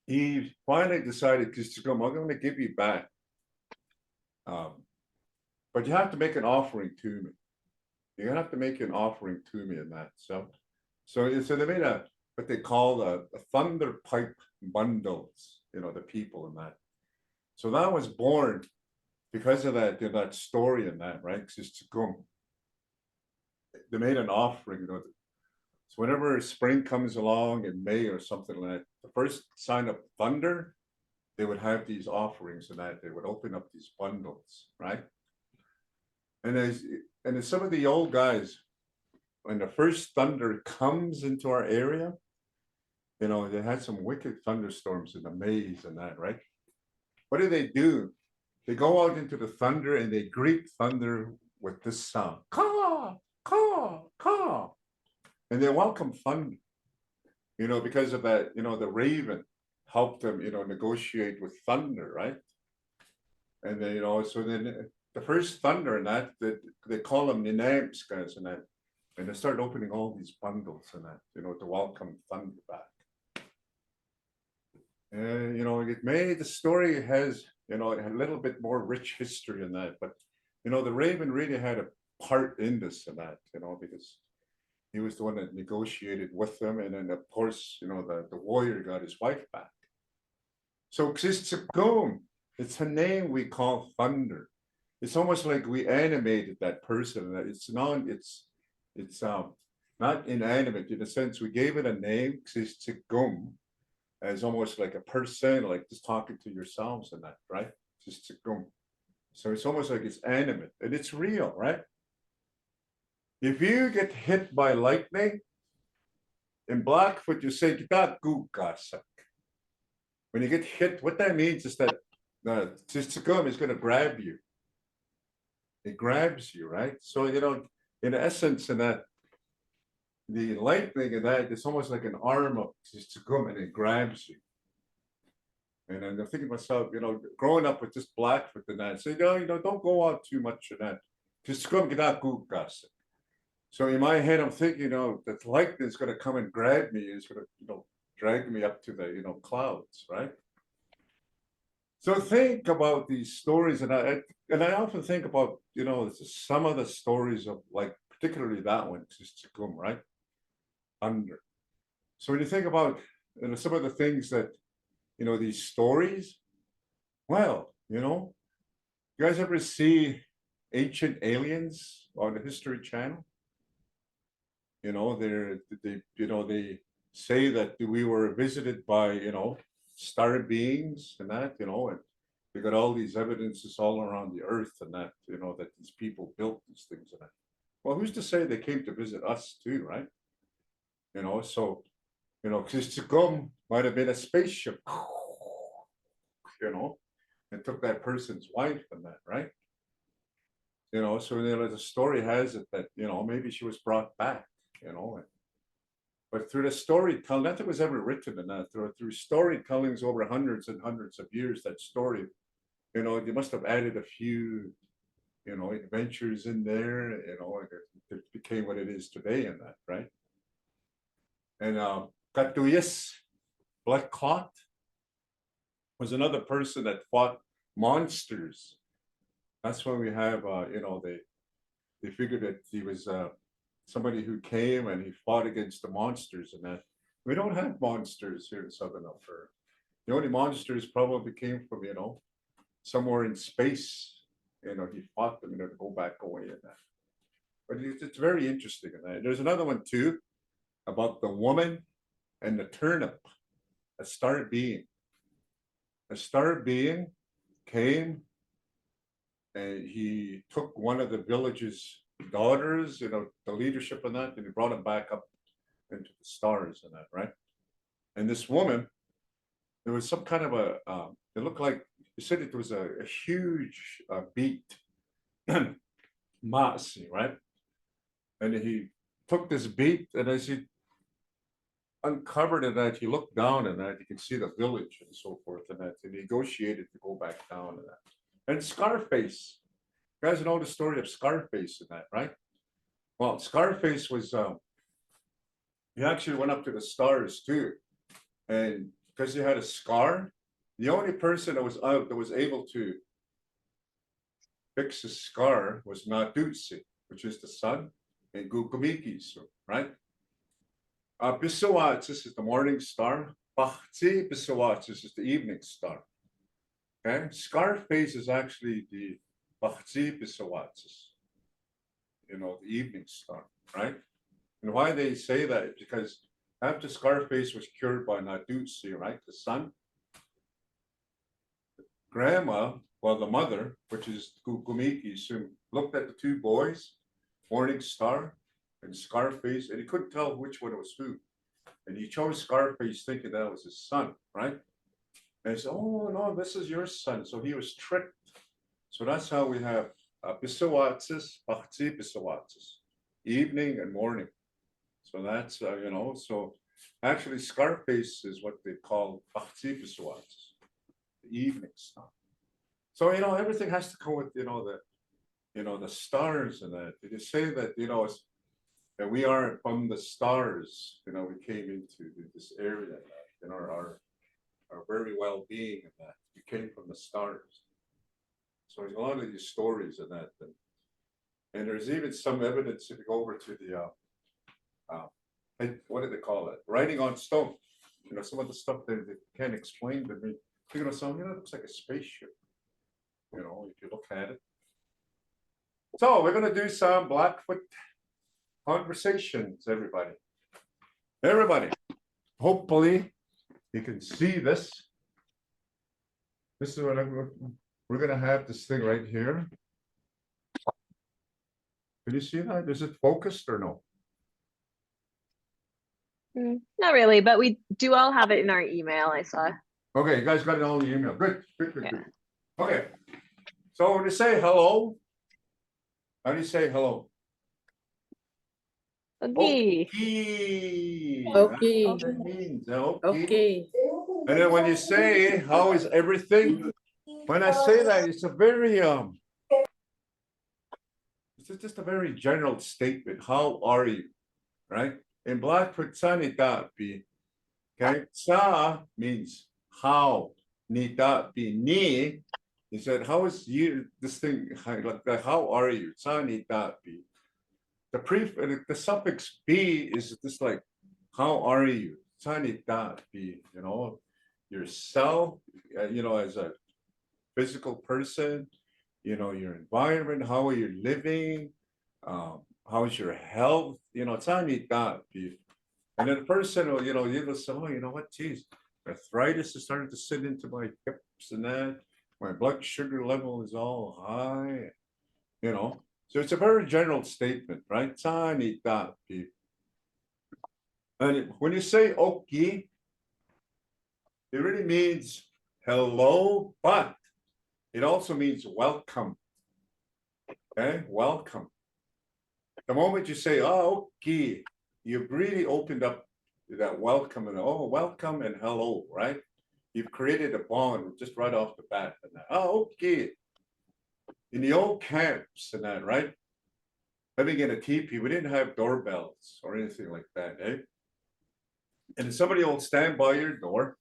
he finally decided, Ksistikum, I'm going to give you back. But you have to make an offering to me. You have to make an offering to me in that. So they made what they call a thunder pipe bundles, the people in that. So that was born because of that story in that, right? They made an offering, so whenever spring comes along in May or something like that, the first sign of thunder, they would have these offerings and that they would open up these bundles, right? And as some of the old guys, when the first thunder comes into our area, they had some wicked thunderstorms in the maze and that, right? What do? They go out into the thunder and they greet thunder with this sound, caw, caw, caw. And they welcome thunder, because of that, the Raven helped them, negotiate with thunder, right? And then, so then the first thunder and that they call them Ninamps guys and that, and they start opening all these bundles and that, to welcome thunder back. And the story has, a little bit more rich history in that, but the Raven really had a part in this and that, because he was the one that negotiated with them, and then of course, the warrior got his wife back. So Ksistikum, it's a name we call thunder. It's almost like we animated that person. That it's not inanimate in a sense. We gave it a name, Ksistikum, as almost like a person, like just talking to yourselves and that, right? Ksistikum. So it's almost like it's animate and it's real, right? If you get hit by lightning, in Blackfoot, you say, "Kita gugasak." When you get hit, what that means is that the Tsukum is gonna grab you. It grabs you, right? So, in essence, in that, the lightning of that, it's almost like an arm of Tsukum and it grabs you. And I'm thinking to myself, growing up with this Blackfoot and that, so, don't go out too much in that. Tsukum get gugas. So in my head, I'm thinking, that lightning is gonna come and grab me, is gonna, drag me up to the, clouds, right? So think about these stories, and I often think about, some of the stories of, like, particularly that one, Tsukum, right? Under. So when you think about, some of the things that, these stories, well, you guys ever see Ancient Aliens on the History Channel? They say that we were visited by, star beings and that, and we got all these evidences all around the earth and that, that these people built these things and that. Well, who's to say they came to visit us too, right? So, Tsukum might have been a spaceship, and took that person's wife and that, right? So the story has it that, maybe she was brought back, but through the storytelling, nothing was ever written in that. Through storytellings over hundreds and hundreds of years, that story, they must have added a few, adventures in there, it became what it is today in that, right? And Julius, Blackfoot, was another person that fought monsters. That's when we have, they figured that he was somebody who came and he fought against the monsters and that. We don't have monsters here in Southern Alberta. The only monsters probably came from, somewhere in space. He fought them, to go back away and that. But it's very interesting in that. There's another one too, about the woman and the turnip, a star being. A star being came and he took one of the village's daughters, the leadership and that, and he brought him back up into the stars and that, right? And this woman, there was some kind of it looked like, he said it was a huge beat, mass, right? And he took this beat, and as he uncovered it, that he looked down and that, you can see the village and so forth and that, and he negotiated to go back down and that. And Scarface, you guys know the story of Scarface and that, right? Well, Scarface was, he actually went up to the stars too. And because he had a scar, the only person that was out that was able to fix his scar was Nadutsi, which is the sun, and Gugumikisu, right? Bisawatsis is the morning star. Bahtsi Bisawatsis is the evening star. Okay, Scarface is actually the Bahtsi Bisawatsis, the evening star, right? And why they say that is because after Scarface was cured by Nadutsi, right, the sun, grandma, well, the mother, which is Gumiki, soon looked at the two boys, Morning Star and Scarface, and he couldn't tell which one was who. And he chose Scarface thinking that was his son, right? And he said, oh, no, this is your son. So he was tricked. So that's how we have Bisawatsis, Bahtsi Bisawatsis, evening and morning. So that's, so actually Scarface is what they call Bahtsi Bisawatsis, the evening star. So, everything has to go with, the stars and that. They just say that, that we are from the stars, we came into this area, our very well-being and that. We came from the stars. So there's a lot of these stories and that. And there's even some evidence if you go over to the, what do they call it? Writing on stone. Some of the stuff that they can't explain to me. It looks like a spaceship. If you look at it. So we're gonna do some Blackfoot conversations, everybody. Everybody, hopefully you can see this. This is what we're gonna have this thing right here. Can you see that? Is it focused or no? Not really, but we do all have it in our email, I saw. Okay, you guys got it all in the email. Good, good, good, Yeah. good. Okay. So when you say hello, how do you say hello? Okay. Okay. Okay. That's what it means. Okay. Okay. And then when you say how is everything, when I say that, it's a very it's just a very general statement. How are you? Right? In Blackfoot, sa nita be. Okay, sa means how. Nita be ni. He said, how is you this thing like that? How are you? Sa nita be. The suffix be is just like how are you? Sa nita be, yourself, as a physical person, your environment, how are you living, how's your health, sanita. And then the person will, you'll say, oh, you know what, geez, arthritis is starting to sit into my hips and that, my blood sugar level is all high, So it's a very general statement, right? Sanita. And when you say okay, it really means hello, but it also means welcome. Okay, welcome. The moment you say, oh, okay, you've really opened up that welcome and welcome and hello, right? You've created a bond just right off the bat. And that, okay. In the old camps and that, right? Living in a teepee, we didn't have doorbells or anything like that, eh? And somebody will stand by your door,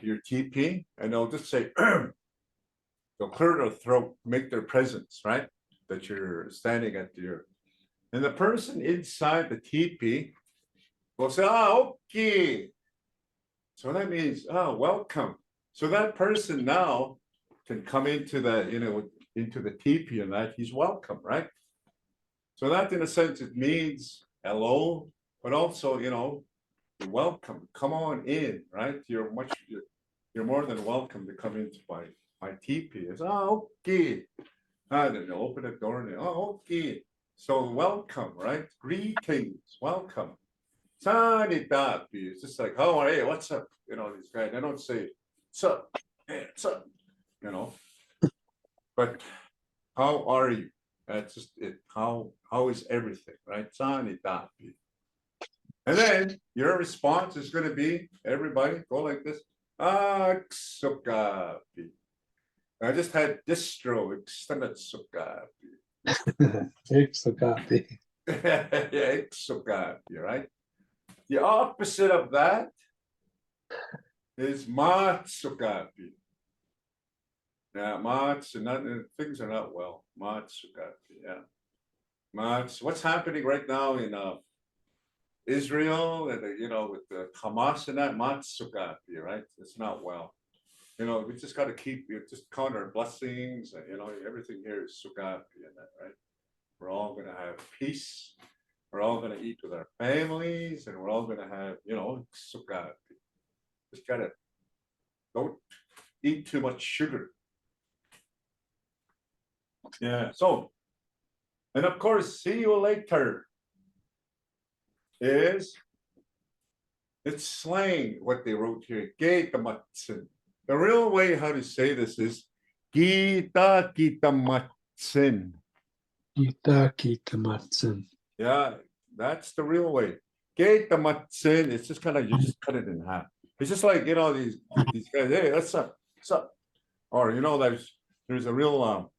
your teepee, and they'll just say, they'll clear their throat, make their presence, right? That you're standing at your. And the person inside the teepee will say, okay. So that means, welcome. So that person now can come into the teepee and that he's welcome, right? So that in a sense, it means hello, but also, you're welcome. Come on in, right? You're more than welcome to come into my teepee. It's, okay. And then they'll open the door and okay. So welcome, right? Greetings, welcome. Sanitapi. It's just like, how are you? What's up? These guys, they don't say, what's up? Hey, what's up? But how are you? That's just it. How is everything, right? Sanitapi. And then your response is going to be, everybody go like this. Aksukapi. I just had distro, extended sukapi. Exogapi. Yeah, exogapi, right? The opposite of that is matsugapi. Yeah, things are not well. Matsugapi, yeah. What's happening right now in Israel and with the Hamas and that matsugapi, right? It's not well. We just got to just count our blessings and everything here is sugapi and that, right? We're all gonna have peace. We're all gonna eat with our families, and we're all gonna have, sugapi. Just don't eat too much sugar. Yeah. So, and of course, see you later. It's slang what they wrote here. Gitamatsun. The real way how to say this is Gita Gitamatsun. Kita Kitamatsun. Yeah, that's the real way. Gitamatsun. It's just kind of you just cut it in half. It's just like these guys. Hey, what's up? What's up? Or there's a real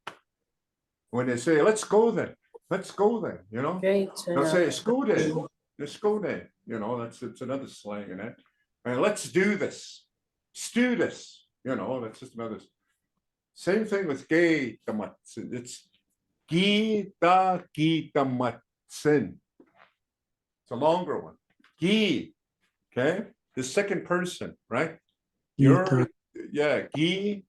when they say let's go then. Let's go then. Great. They'll say skode. Skode. It's another slang in it. And let's do this. Stew this. That's just another. Same thing with gay tamatsin. It's gita gitamatsin. It's a longer one. Gi. Okay. The second person, right? You're gi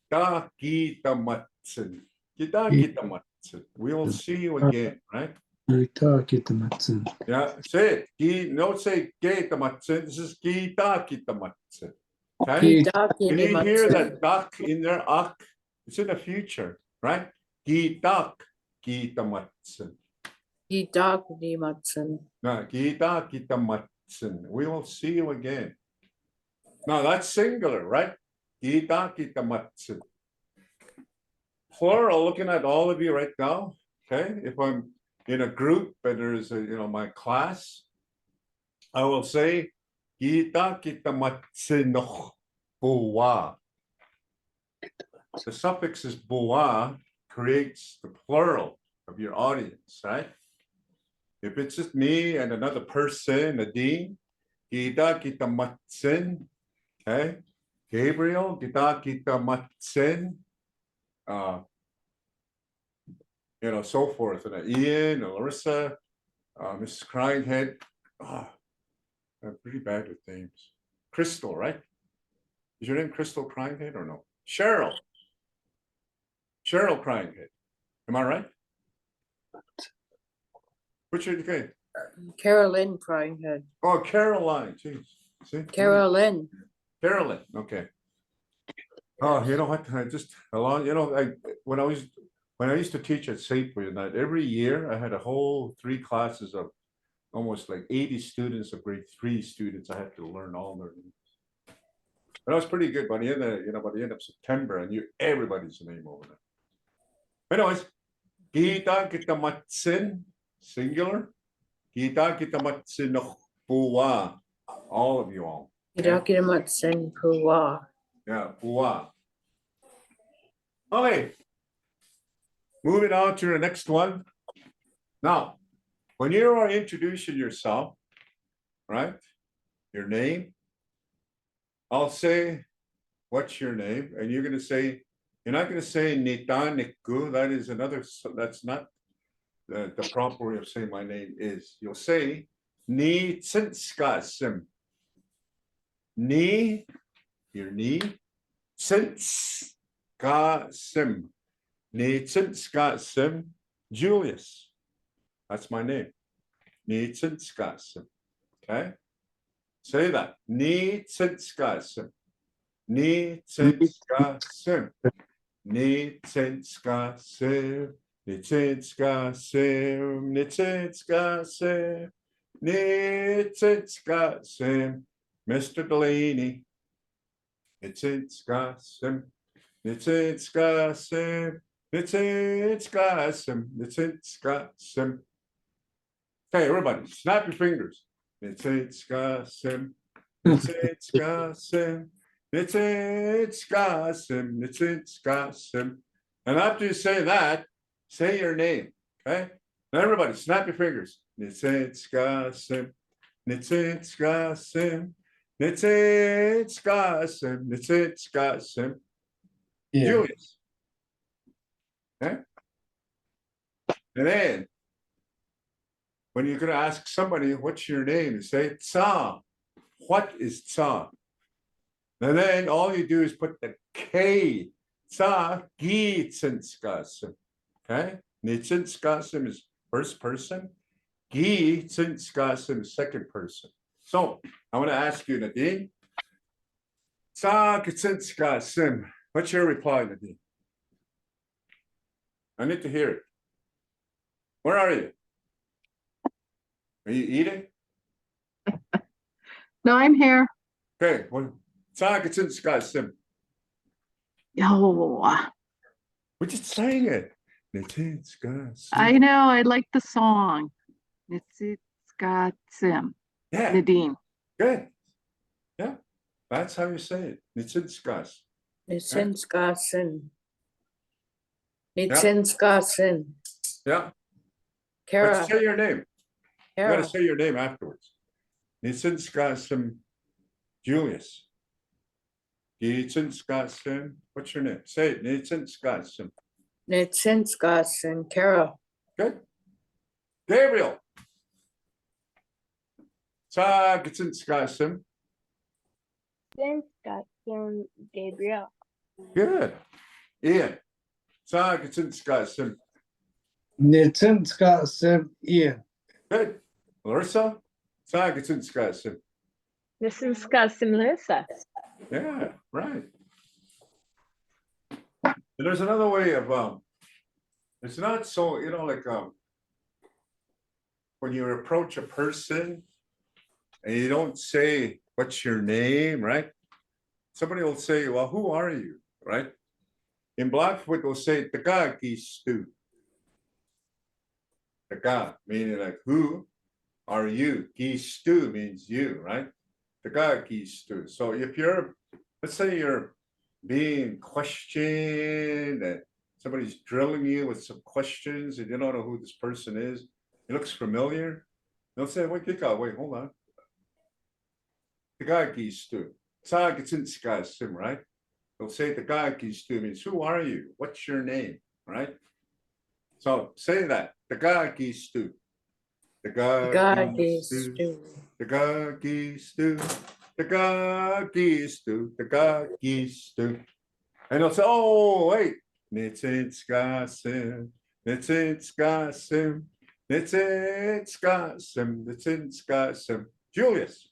da gitamatsin. Gita gitamatsin. We'll see you again, right? Kita Kitamatsun. Yeah, say it. Don't say gitamatsin. This is gita gitamatsin. Okay. When you hear that duck in there, it's in the future, right? Gitak gitamatsin. Gita Kitamatsun. No, gita gitamatsin. We will see you again. Now that's singular, right? Gita gitamatsin. plural, looking at all of you right now, okay? If I'm in a group and there's a, my class, I will say, kita matsinoh buwa. The suffix is buwa creates the plural of your audience, right? If it's just me and another person, a dean, kita matsin, okay? Gabriel, kita matsin, so forth. And Ian, and Larissa, Mrs. Cryinghead. I'm pretty bad with names. Crystal, right? Is your name Crystal Cryinghead or no? Cheryl. Cheryl Cryinghead. Am I right? What's your name? Carolyn Cryinghead. Oh, Caroline. Jeez. See? Carolyn. Carolyn. Okay. Oh, you know what? I just when I used to teach at Safeway, and that every year I had a whole 3 classes of almost like 80 students of grade 3 students. I had to learn all their names. But that was pretty good. By the end of September, I knew everybody's name over there. Anyways, kita matsin, singular. Kita matsin buwa. All of you all. Hidakimatsen Puwa. Yeah, buwa. Okay. Moving on to the next one. Now, when you are introducing yourself, right? Your name, I'll say, what's your name? And you're not going to say Nitaniku. That's not the proper way of saying my name is. You'll say Ni Tsinskasim. Ni, your Ni, Tsinskasim. Ni Tsinskasim, Julius. That's my name. Ni Tsinskasim. Okay? Say that. Ni Tsinskasim. Ni Tsinskasim. Ni Tsinskasim. Ni Tsinskasim. Ni Tsinskasim. Ni Tsinskasim. Mr. Delaney. Ni Tsinskasim. Ni Tsinskasim. Ni Tsinskasim. Ni Tsinskasim. Okay, everybody, snap your fingers. Nitsinskasim, nitsinskasim, nitsinskasim, nitsinskasim. And after you say that, say your name, okay? Now everybody, snap your fingers. Nitsinskasim, nitsinskasim, nitsinskasim, nitsinskasim. Julius. Okay? And then, when you're going to ask somebody, what's your name? You say, Tsa. What is Tsa? And then all you do is put the K. Tsa gi tsinskasim. Okay? Nitsinskasim is first person. Gi tsinskasim is second person. So I want to ask you, Nadine. Tsa tsinskasim. What's your reply, Nadine? I need to hear it. Where are you? Are you eating? No, I'm here. Okay. Well, Sim. Oh, We're just saying it. I know. I like the song. It's got Sim. Yeah. Nadine. Good. Yeah. That's how you say it. Nitsinskasim. Nitsinskasen. Nitsinskasen. Yeah. Kara. But say your name. You Kara. gotta say your name afterwards. Nitsinskasim Julius. Nitsinskasim. What's your name? Say it. Nitsinskasim. Nitsinskasen Kara. Good. Gabriel. Nitsinskasim. Tsinskasim Gabriel. Good. Ian. Nitsinskasim. Nitsinskasim Ian. Good. Larissa. Nitsinskasim. Tsinskasim Melissa. Yeah, right. And there's another way of it's not so, like when you approach a person and you don't say what's your name, right? Somebody will say, well, who are you? Right? In Blackfoot, we'll say taga gistu. Taga, meaning like who are you? Gistu means you, right? Taga gistu. So if you're, let's say you're being questioned and somebody's drilling you with some questions and you don't know who this person is, it looks familiar. They'll say, wait, hold on. Taga gistu. Taga gistu, right? They'll say taga gistu means who are you? What's your name? Right? So say that. Taga gistu. Taga gistu. Gagistu. Taga gistu. Taga gistu. Taga gistu. And they'll say, oh, wait. Nitsinskasim. Nitsinskasim. Nitsinskasim. Nitsinskasim. Julius.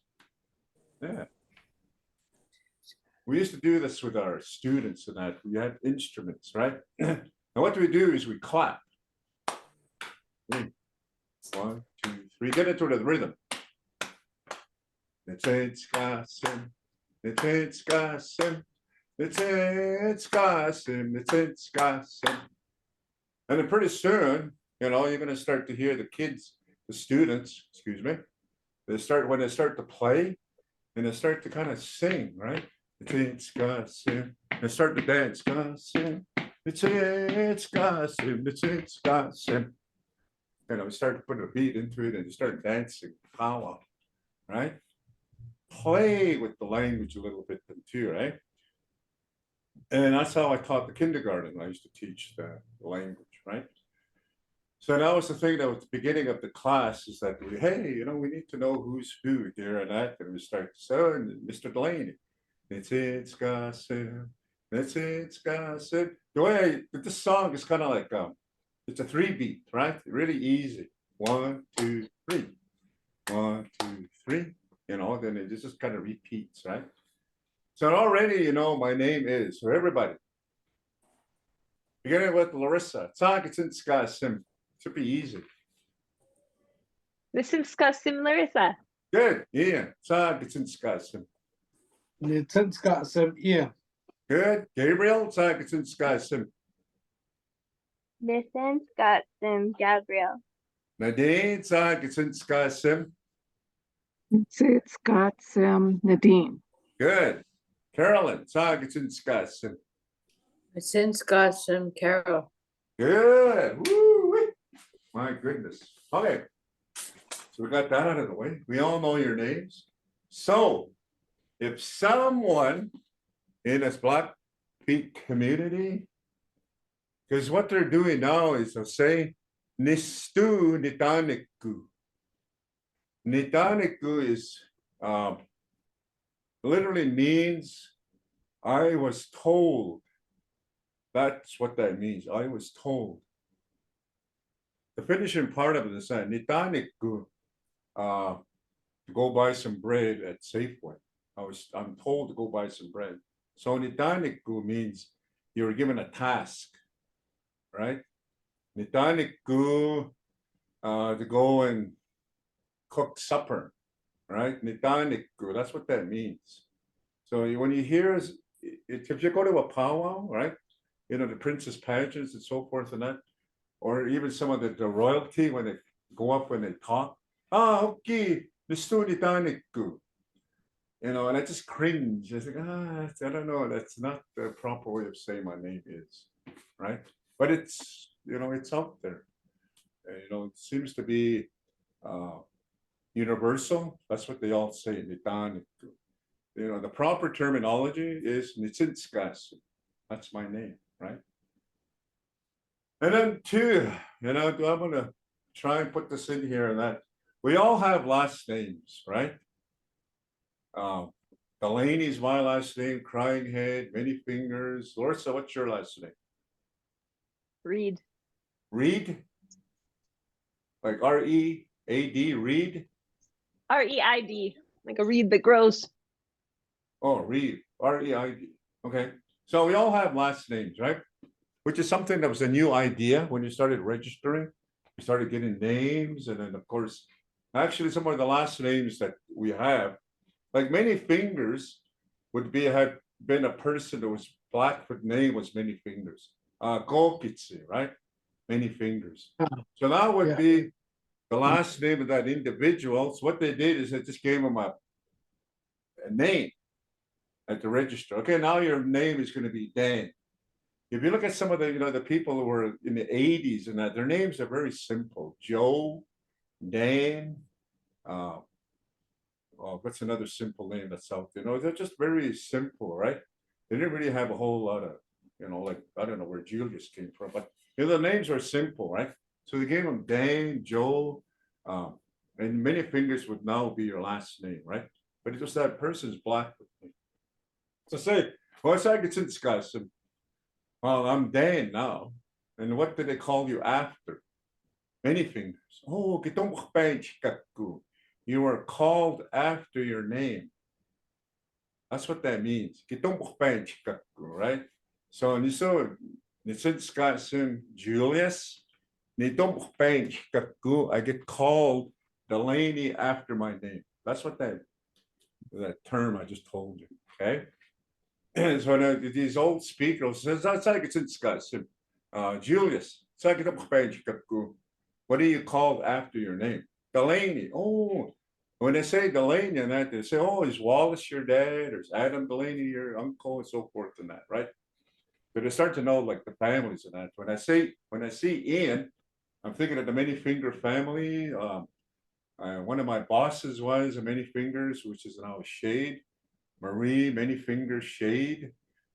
Yeah. We used to do this with our students and that. We had instruments, right? And what we do is we clap. 1, 2, 3. Get into the rhythm. Nitsinskasim. Nitsinskasim. Nitsinskasim. Nitsinskasim. And then pretty soon, you're going to start to hear the kids, the students, excuse me, when they start to play and they start to kind of sing, right? Nitsinskasim. They start to dance. Nitsinskasim. Nitsinskasim. We start to put a beat into it and you start dancing, power, right? Play with the language a little bit too, right? And that's how I taught the kindergarten. I used to teach the language, right? So that was the thing that was the beginning of the class is that, hey, we need to know who's who here and that. And we start, so Mr. Delaney, Nitsinskasim, Nitsinskasim. The way this song is kind of like, it's a 3-beat, right? Really easy. 1, 2, 3. 1, 2, 3. Then it just kind of repeats, right? So already, my name is, so everybody. Beginning with Larissa. Nitsinskasim. Should be easy. Nitsinskasim Larissa. Good. Ian. Nitsinskasim. Nitsinskasim Ian. Good. Gabriel. Nitsinskasim. Nitsinskasim Gabriel. Nadine. Nitsinskasim. Nitsinskasim Nadine. Good. Carolyn. Nitsinskasim. Nitsinskasim Carol. Good. Woo. My goodness. Okay. So we got that out of the way. We all know your names. So if someone in this Blackfeet community, because what they're doing now is they'll say, Nistu Nitaniku. Nitaniku is literally means I was told. That's what that means. I was told. The finishing part of it is that Nitaniku, to go buy some bread at Safeway. I'm told to go buy some bread. So Nitaniku means you were given a task, right? Nitaniku to go and cook supper, right? Nitaniku, that's what that means. So when you hear, if you go to a powwow, right? The princess pageants and so forth and that, or even some of the royalty when they go up when they talk. Okay, the Nitaniku. And I just cringe. I think, I don't know. That's not the proper way of saying my name is, right? But it's, it's out there. And, it seems to be universal. That's what they all say, Nitaniku. The proper terminology is Nitsinskasim. That's my name, right? And then 2, I'm going to try and put this in here and that. We all have last names, right? Delaney's my last name, Crying Head, Many Fingers. Larissa, what's your last name? Reed. Reed? Like R-E-A-D, Reed? R-E-I-D. Like a reed that grows. Oh, Reed, R-E-I-D. Okay. So we all have last names, right? Which is something that was a new idea when you started registering. You started getting names. And then, of course, actually, some of the last names that we have, like Many Fingers, had been a person that was Blackfoot name was Many Fingers. Gokitsi, right? Many Fingers. So that would Yeah. be the last name of that individual. So what they did is they just gave him a name at the register. Okay, now your name is going to be Dan. If you look at some of the, the people who were in the 80s and that, their names are very simple. Joe, Dan, oh, what's another simple name that's out there? They're just very simple, right? They didn't really have a whole lot of, like, I don't know where Julius came from, but the names are simple, right? So they gave him Dan, Joe, and Many Fingers would now be your last name, right? But it was that person's Blackfoot name. So say, well, I could discuss him. Well, I'm Dan now. And what did they call you after? Many Fingers. Oh, you were called after your name. That's what that means. Right? So, Julius, I get called Delaney after my name. That's what that term I just told you. Okay. And so now these old speakers says that's like it's discussing. Julius, what are you called after your name? Delaney. Oh, when they say Delaney and that, they say, oh, is Wallace your dad? Or is Adam Delaney your uncle and so forth and that, right? But they start to know like the families and that. When I see Ian, I'm thinking of the Many Finger family. One of my bosses was a Many Fingers, which is now a Shade. Marie, Many Fingers Shade.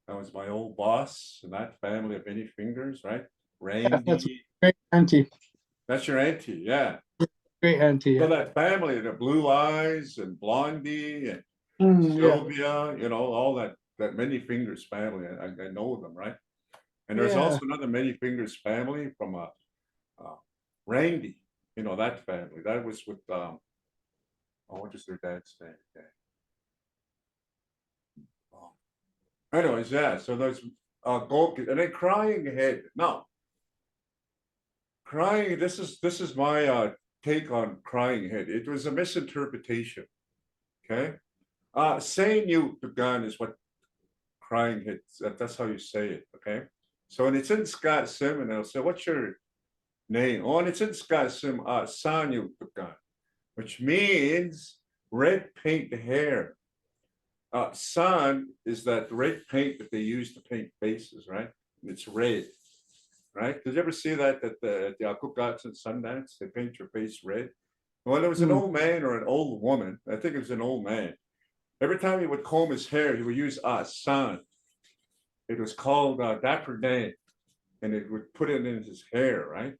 That was my old boss in that family of Many Fingers, right? That's Randy. great auntie. That's your auntie, yeah. Great auntie. So Yeah. that family, the Blue Eyes and Blondie and Yeah. Sylvia, all that Many Fingers family. I know them, right? And there's Yeah. also another Many Fingers family from Randy, that family. That was with what is their dad's name? Okay. Anyways, yeah. So there's goalkeeper and then Crying Head. Now, crying. This is my take on Crying Head. It was a misinterpretation. Okay. Saying you the gun is what Crying Head. That's how you say it. Okay. So when it's in Scott Sim, and they'll say, "What's your name?" Oh, and it's in Scott Sim. Sanyu the gun, which means red paint hair. Sun is that red paint that they use to paint faces, right? And it's red, right? Did you ever see that at the Akukats and Sundance? They paint your face red. Well, there was an old man or an old woman. I think it was an old man. Every time he would comb his hair, he would use sun. It was called Dapper Dan, and it would put it in his hair, right?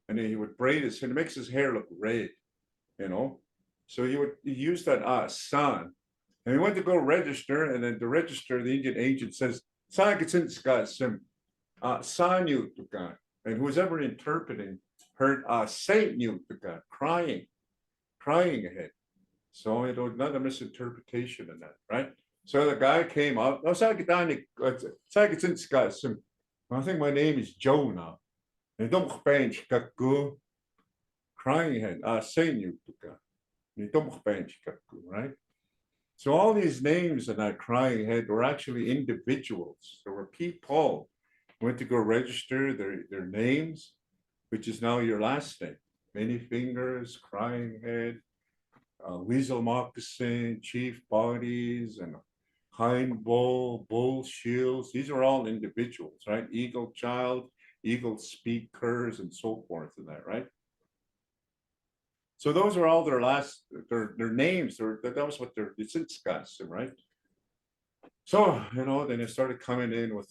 And then he would braid his hair. It makes his hair look red, So he use that sun. And he went to go register, and then to register, the Indian agent says, Sanyu Tukan. And who's ever interpreting heard Saint Tukan crying ahead. So it was another misinterpretation in that, right? So the guy came up. I think my name is Joe now. And don't bench crying ahead. Saint Tukan. Right? So all these names in that Crying Head were actually individuals. There were people who went to go register their names, which is now your last name. Many Fingers, Crying Head, Weasel Moccasin, Chief Bodies, and Hind Bull, Bull Shields. These are all individuals, right? Eagle Child, Eagle Speakers, and so forth in that, right? So those are all their names. That was what it's discussed, right? So then they started coming in with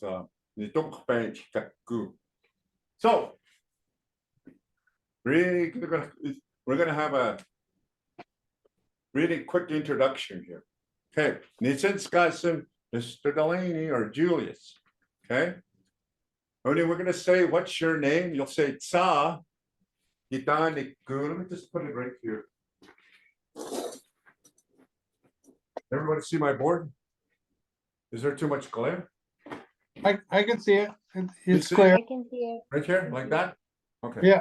So really, we're gonna have a really quick introduction here. Okay, Nitsinskasim, Mr. Delaney or Julius. Okay, only we're gonna say, "What's your name?" You'll say Tsa. Let me just put it right here. Everybody see my board? Is there too much glare? I can see it. It's see clear. I can see it. Right here, like that? Okay. Yeah.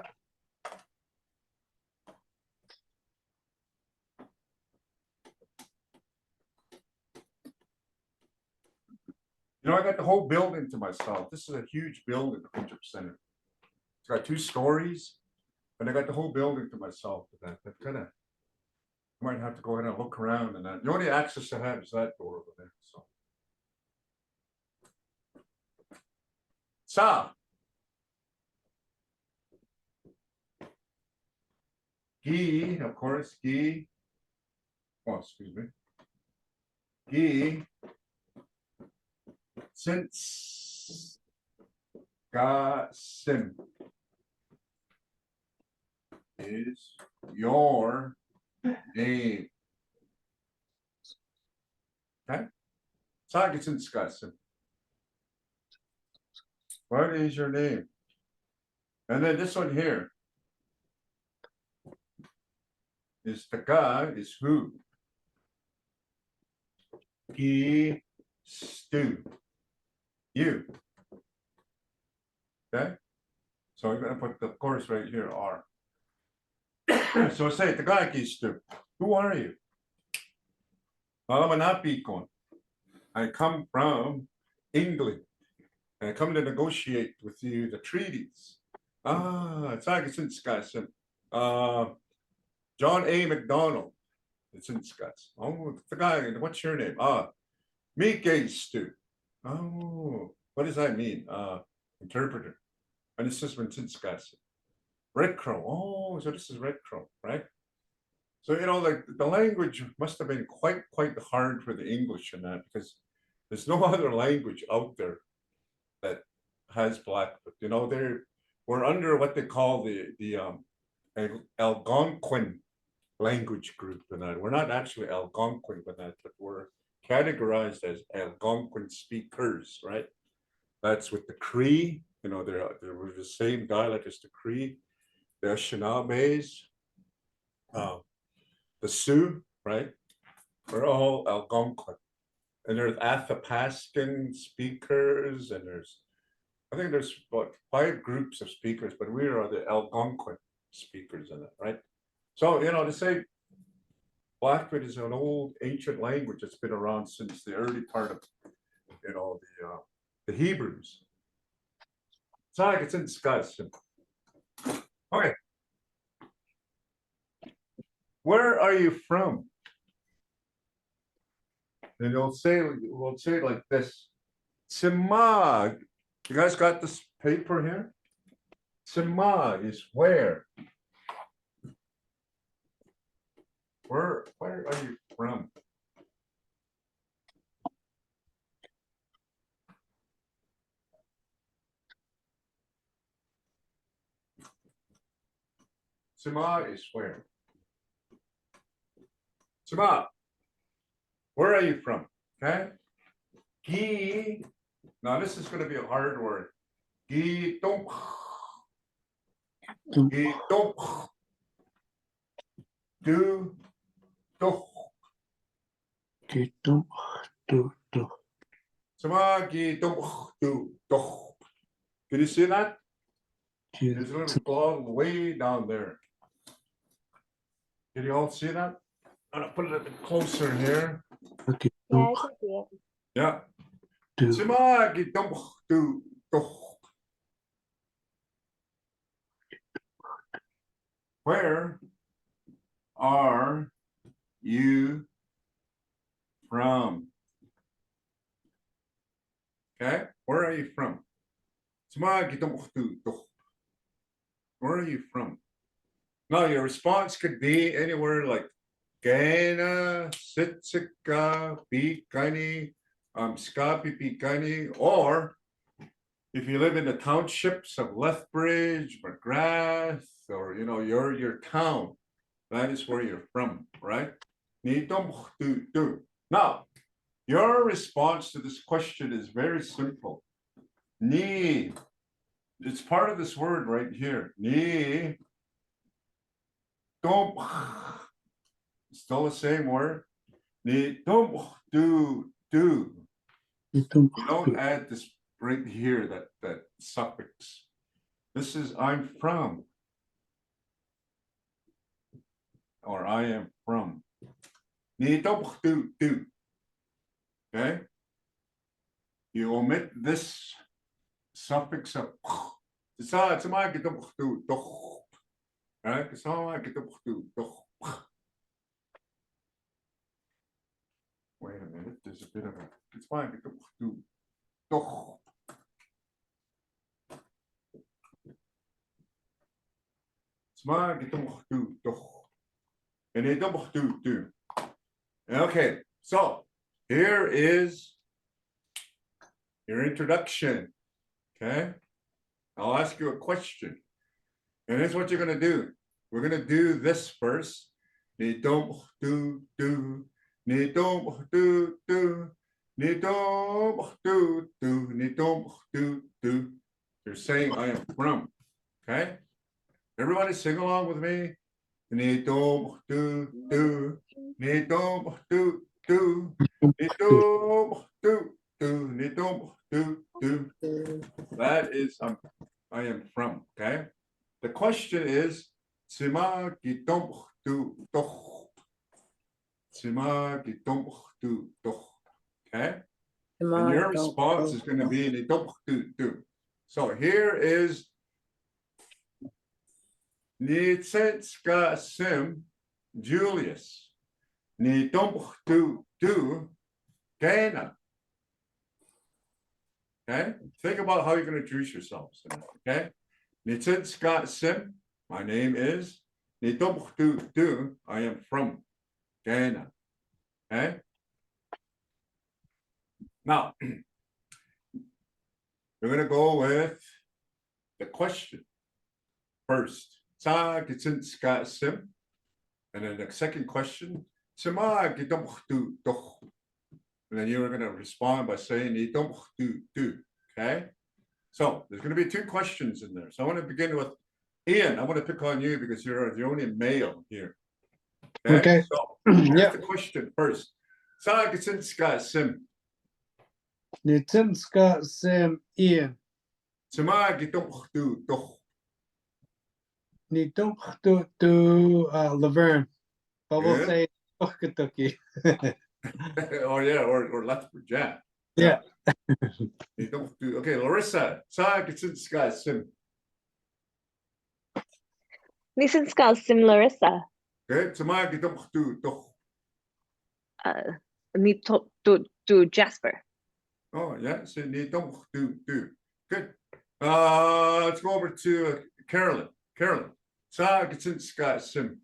You know, I got the whole building to myself. This is a huge building, Friendship Center. It's got 2 stories, and I got the whole building to myself. That kind of, I might have to go ahead and look around and that. The only access I have is that door over there, so. Sa. Gi, of course, Gi. Oh, excuse me. Gi. Since. Ga Sim. Is your name. Okay. Sagetsin Skasim. What is your name? And then this one here is the guy is who? He stew. You. Okay. So I'm gonna put the course right here R. So say the guy is stew. Who are you? Malamanapikon. I come from England. And I come to negotiate with you the treaties. It's Agassiz Scotson. John A. McDonald. It's in Scots. Oh, the guy, what's your name? Meat stew. Oh, what does that mean? Interpreter. And this is in Scots. Red Crow. Oh, so this is Red Crow, right? So, you know, like the language must have been quite hard for the English in that, because there's no other language out there that has Blackfoot. You know, we're under what they call the Algonquin language group, and that we're not actually Algonquin, but we're categorized as Algonquin speakers, right? That's with the Cree. You know, there were the same dialect as the Cree, the Anishinaabes, the Sioux, right? We're all Algonquin. And there's Athabascan speakers, and I think there's about 5 groups of speakers, but we are the Algonquin speakers in it, right? So, you know, to say Blackfoot is an old ancient language that's been around since the early part of, you know, the Hebrews. It's not like it's in discussion. Okay. Where are you from? And we'll say it like this. Simag. You guys got this paper here? Simag is where? Where are you from? Simag is where? Simag. Where are you from? Okay. Gi. Now this is going to be a hard word. Gi dong. Gi dong. Do. Do. Do. Simag gi dong. Do. Do. Can you see that? There's a little blog way down there. Can you all see that? I'm gonna put it a bit closer here. Okay. Yeah, I can see it. Yeah. Do. Simag dong do do. Where are you from? Okay, where are you from? Simag dong do do. Where are you from? Now your response could be anywhere like Gana, Sitsika, Bikani, Skapi Bikani, or if you live in the townships of Lethbridge, McGrath, or you know, your town, that is where you're from, right? Now, your response to this question is very simple. Ni, it's part of this word right here. Ni, don't. Still the same word. Ni don't do. You don't add this right here, that suffix. This is I'm from. Or I am from. Ni don't do. Okay? you omit this suffix of it's a get doch. Right? It's all get doch. Wait a minute, there's a bit of a it's fine get doch. It's my get doch. And they do. Okay, so here is your introduction. Okay, I'll ask you a question. And here's what you're gonna do. We're gonna do this first. Ni dom do. Ni dom do. Ni dom do. Ni dom do. You're saying I am from. Okay? Everybody sing along with me. Ni dom do. Ni dom do. Ni dom do. Ni dom do. That is I am from. Okay? The question is, Sima gidom do doch. Sima gidom do doch. Okay? And your response is going to be ni dom do. So here is ni tsenska sim Julius. Ni dom do Gana. Okay? Think about how you're going to introduce yourselves. Okay? Nitin Scott Sim, my name is Nitomdu, I am from Ghana. Okay. Now, we're going to go with the question first. Sa Nitin Scott Sim. And then the second question, Sima Gitomdu doch. And then you're going to respond by saying Nitomdu. Okay. So there's going to be two questions in there. So I want to begin with Ian. I want to pick on you because you're the only male here. Okay. So Yeah. here's the question first. Sa gitsinska sim. Nitinska Sim Ian. Sima gitomdu doch. Nitumchtu Laverne. But we'll Yeah. say Kentucky. Oh yeah, or Lethbridge, yeah. Yeah. Okay, Larissa. Sa gitsinska sim. Listen, Skull, Sim Larissa. Okay, sima gitomdu doch. Need to Jasper. Oh yeah, so nitomdu. Good. Let's go over to Carolyn. Carolyn. Sa gitsinska sim.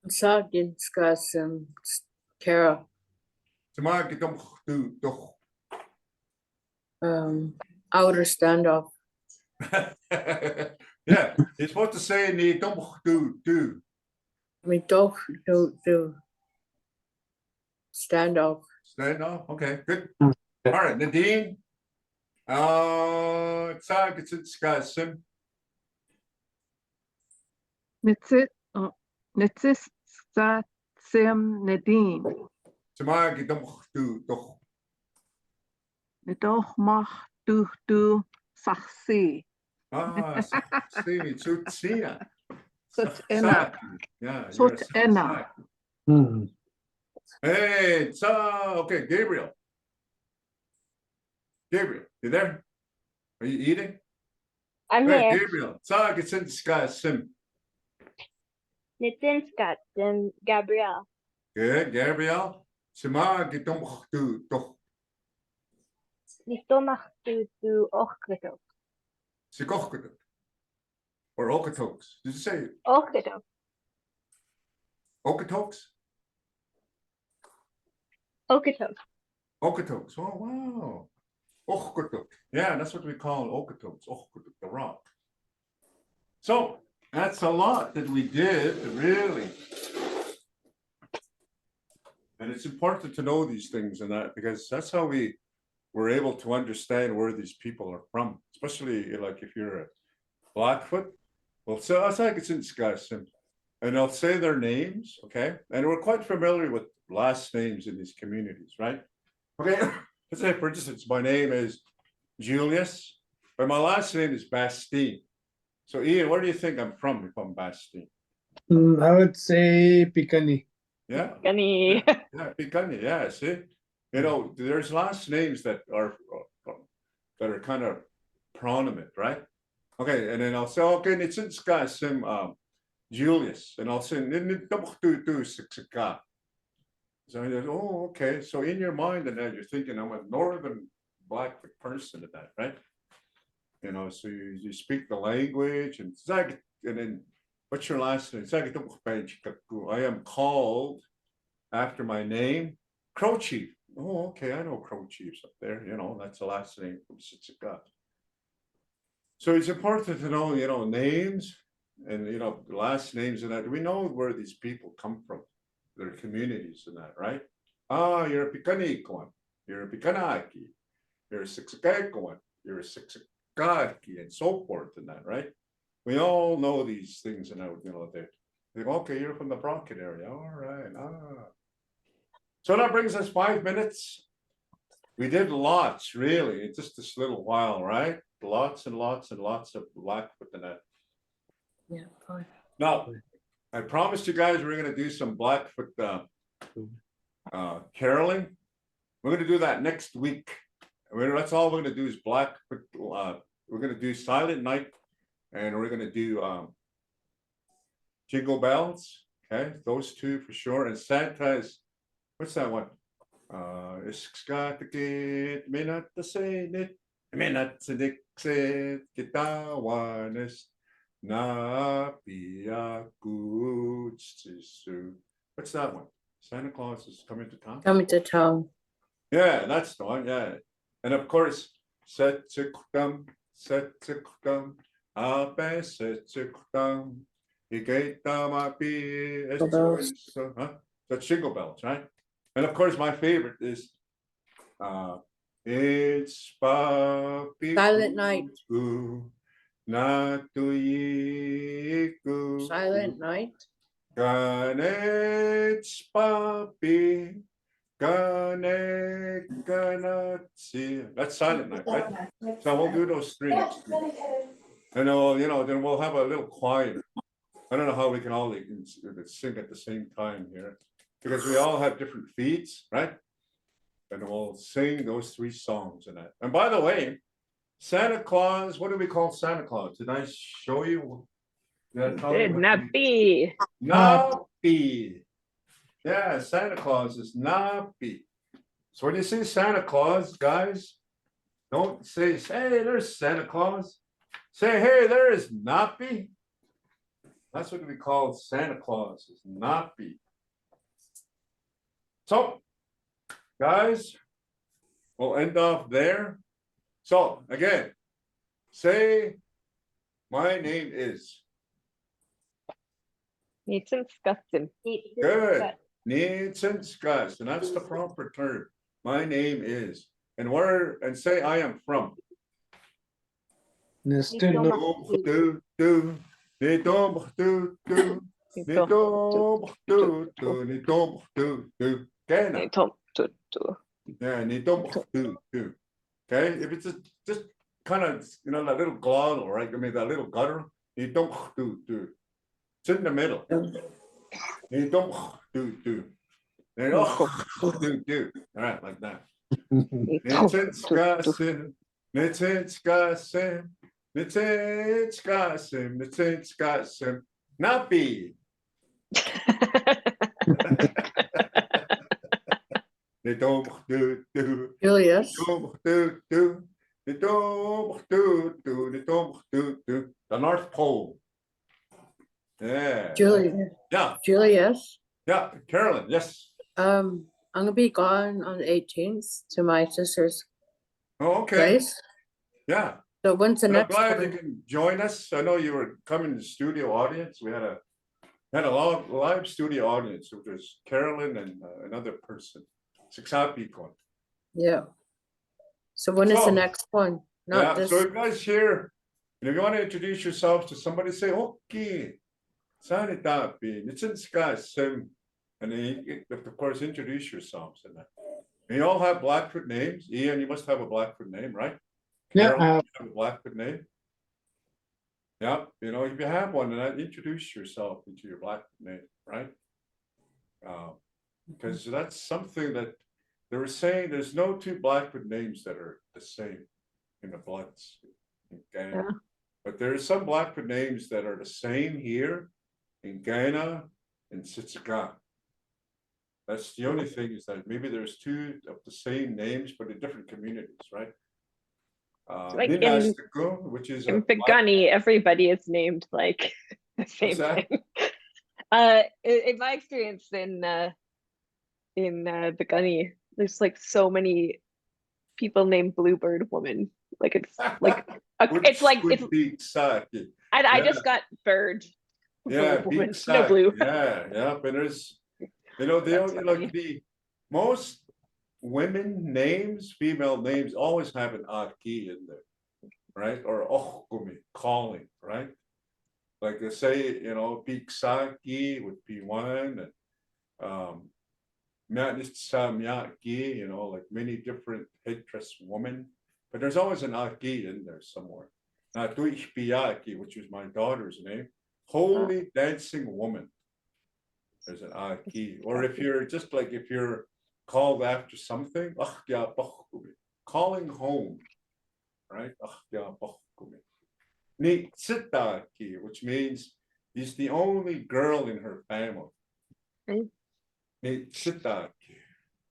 Saginska sim Kara. Sima gitomdu doch. Outer standoff. Yeah, you're supposed to say ni do. We don't do standoff. Stand off. Okay, good. All right, Nadine. Sa gitsinska sim. Nitsis Sim Nadine. Sima gitomdu doch. Nitoch mach du saxi. Stevie, Tsutsina. Sut enna. Yeah. Sut you're a enna. Sasak. Hey, okay, Gabriel. Gabriel, you there? Are you eating? I'm Hey, here. Gabriel. Sa gitsinska sim. Nitin Scott, Sim Gabrielle. Good, Gabriel. Sima gitomdu doch. Nistomach to Ochketo. Sikochkuduk. Or Okatoks. Did you say Ochketo. Okatoks? Oketo. Okatoks. Oh, wow. Okkatuk. Yeah, that's what we call Okatoks. Okkatuk, the rock. So that's a lot that we did, really. And it's important to know these things and that because that's how we were able to understand where these people are from, especially like if you're a Blackfoot. Well, so I think it's in Wisconsin, and I'll say their names, okay? And we're quite familiar with last names in these communities, right? Okay, let's say for instance, my name is Julius, but my last name is Bastine. So Ian, where do you think I'm from if I'm Bastine? I would say Picani. Yeah, Gani. yeah, Picani, yeah, see? You know, there's last names that are that are kind of prominent, right? Okay, and then I'll say, okay, it's in sim Julius, and I'll say, so he goes, oh, okay. So in your mind, and then you're thinking, I'm a northern Blackfoot person at that, right? You know, so you speak the language, and then what's your last name? I am called after my name, Crow Chief. Oh, okay, I know Crow Chiefs up there. You know, that's the last name from Sitsikat. So it's important to know, you know, names and you know last names and that. We know where these people come from, their communities and that, right? Ah, you're a Pikanikuan, you're a Pikanaki, you're a Siksikakuan, you're a Siksikaki, and so forth and that, right? We all know these things and that, you know, they go, okay, you're from the Brockett area. All right. So that brings us 5 minutes. We did lots, really, in just this little while, right? Lots and lots and lots of Blackfoot and that. Yeah, fine. Now, I promised you guys we're going to do some Blackfoot caroling. We're going to do that next week. That's all we're going to do is Blackfoot. We're going to do Silent Night, and we're going to do Jingle Bells. Okay, those two for sure. And Santa is, what's that one? What's that one? Santa Claus is coming to town. Coming to town. Yeah, that's the one. Yeah, and of course, Setsikdam, Abe Setsikdam, Huh? That's Jingle Bells, right? And of course, my favorite is it's Silent Night. Silent Night. Ganets papi, ganatsi. That's Silent Night, right? So we'll do those three next week. And you know, then we'll have a little choir. I don't know how we can all sing at the same time here, because we all have different feeds, right? And we'll sing those three songs in that. And by the way, Santa Claus, what do we call Santa Claus? Did I show you? Did not be. Nappy. Yeah, Santa Claus is nappy. So when you see Santa Claus, guys, don't say, hey, there's Santa Claus. Say, hey, there is nappy. That's what we call Santa Claus, is nappy. So, guys, we'll end off there. So, again, say, my name is. Good. Good. Needs and discussed, and that's the proper term. My name is, and say I am from. Yeah, okay, if it's just kind of, you know, that little glottal, right? I mean, that little gutter, it's in the middle. All right, like that. Nappy. Julius. The North Pole. Yeah. Julius. Yeah. Julius. Yeah. Carolyn, yes. I'm gonna be gone on the 18th to my sister's Okay. place. Yeah. So when's the I'm next glad you one? can join us. I know you were coming to studio audience. We had a live studio audience, which was Carolyn and another person. 6 people. Yeah. So when is the next one? Not this. So you guys here, and if you want to introduce yourselves to somebody, say, okay, it's in Sky Sim. And then you, of course, introduce yourselves in that. And you all have Blackfoot names. Ian, you must have a Blackfoot name, right? Yeah. Carol, you have a Blackfoot name. Yeah, you know, if you have one, then introduce yourself into your Blackfoot name, right? Because that's something that they were saying. There's no two Blackfoot names that are the same. in the bloods. Okay. Yeah. But there are some Blackfoot names that are the same here in Ghana and Sitsaga. That's the only thing, is that maybe there's two of the same names, but in different communities, right? Like Ninastico, which is in Pagani, everybody is named like the same that? thing. In my experience in Pagani, there's like so many people named Bluebird Woman. Like it's like it's like it's. Big Saki. I just got bird. Yeah, Bird woman, big no sack. blue. Yeah. But there's, they That's only funny. like most women names, female names always have an aki in there, right? Or ohkumi, calling, right? Like they say, big saki would be one, and miyaki, like many different headdress women. But there's always an aki in there somewhere. Now, Tuichpiyaki, which is my daughter's name, holy dancing woman. There's an aki. Or if you're just like, if you're called after something, calling home, right? Nitsitaki, which means he's the only girl in her family. Nitsitaki,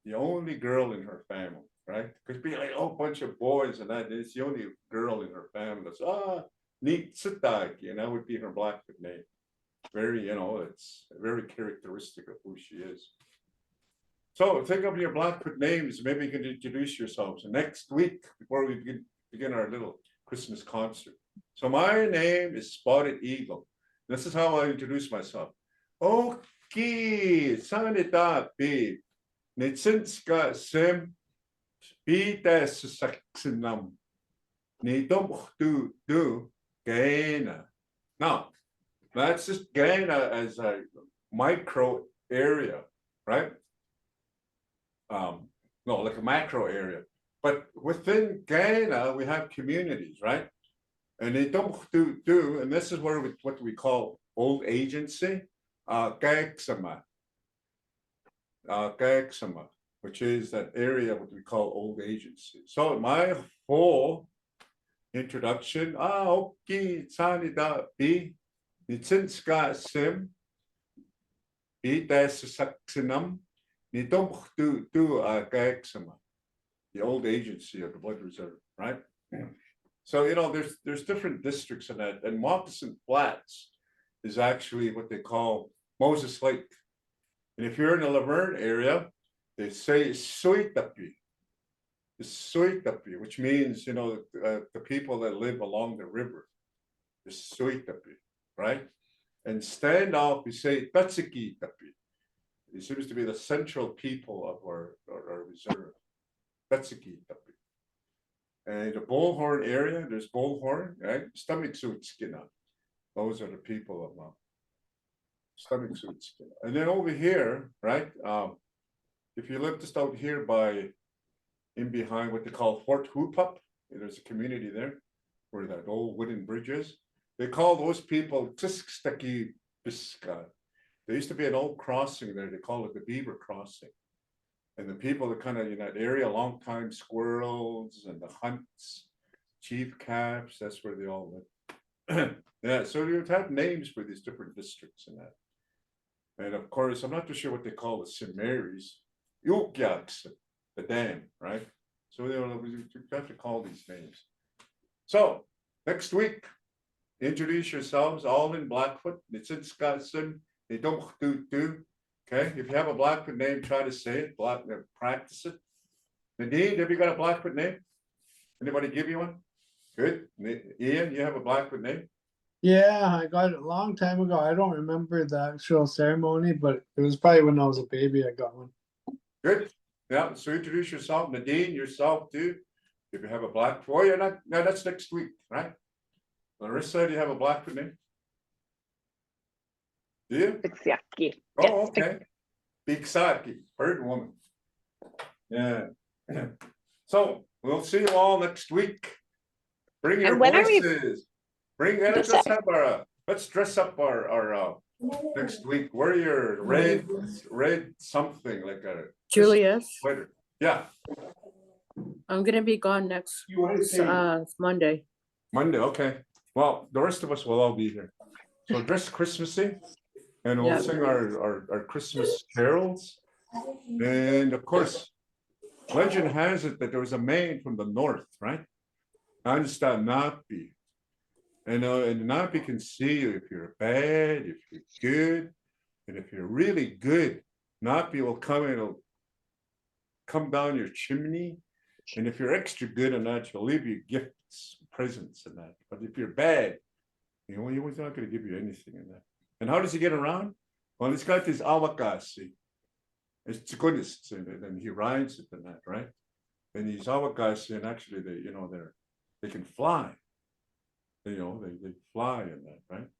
the only girl in her family, right? Could be like a bunch of boys, and that is the only girl in her family. That's Nitsitaki, and that would be her Blackfoot name. Very, it's very characteristic of who she is. So think of your Blackfoot names. Maybe you can introduce yourselves. And next week, before we begin our little Christmas concert. So my name is Spotted Eagle. This is how I introduce myself. Okay, sanita be nitsinska sim bites saxinum nidum do gaina. Now, that's just Ghana as a micro area, right? No, like a macro area. But within Ghana, we have communities, right? And they don't do, and this is where what we call old agency, Gagsama, which is that area what we call old agency. So my whole introduction, okay, sanida be. Nitsinska sim, bites saxinum, nidum do gagsama, the old agency of the blood reserve, right? So there's different districts in that, and Moccasin Flats is actually what they call Moses Lake. And if you're in the Laverne area, they say Suitapi, which means the people that live along the river, the Suitapi. Right? And standoff, we say Tatsiki Tapi. It seems to be the central people of our reserve. Tatsiki Tapi. And the Bullhorn area, there's Bullhorn, right? Stomach suit skin up. Those are the people of stomach suit skin. And then over here, right? If you live just out here in behind what they call Fort Hoopup, there's a community there where that old wooden bridge is. They call those people Tiskstaki Biska. There used to be an old crossing there. They call it the Beaver Crossing. And the people that kind of in that area, long time squirrels and the hunts, chief calves, that's where they all live. Yeah, so you've had names for these different districts in that. And of course, I'm not too sure what they call the St. Mary's, Yukyaks, the dam, right? So you have to call these names. So next week, introduce yourselves all in Blackfoot. It's in Wisconsin. They don't do. Okay. If you have a Blackfoot name, try to say it. Practice it. Nadine, have you got a Blackfoot name? Anybody give you one? Good. Ian, you have a Blackfoot name? Yeah, I got it a long time ago. I don't remember the actual ceremony, but it was probably when I was a baby I got one. Good. Yeah. So introduce yourself. Nadine, yourself too. If you have a Blackfoot, oh, you're not. No, that's next week, right? Larissa, do you have a Blackfoot name? Do you? Bixiaki. Oh, okay. Biksaki, bird woman. Yeah. So we'll see you all next week. Bring your And when are we- voices. Let's dress up our next week. Wear your red something like a Julius. sweater. Yeah. I'm gonna be gone next, Monday. Monday, okay. Well, the rest of us will all be here. So dress Christmassy and we'll Yeah. sing our Christmas carols. And of course, legend has it that there was a man from the north, right? Understand Napi. And Napi can see you if you're bad, if you're good, and if you're really good, Napi will come and it'll come down your chimney. And if you're extra good or not, she'll leave you gifts, presents, and that. But if you're bad, he was not going to give you anything in that. And how does he get around? Well, he's got this awakasi. It's goodness, and he rides it and that, right? And these awakasi, and actually they can fly. They fly in that, right?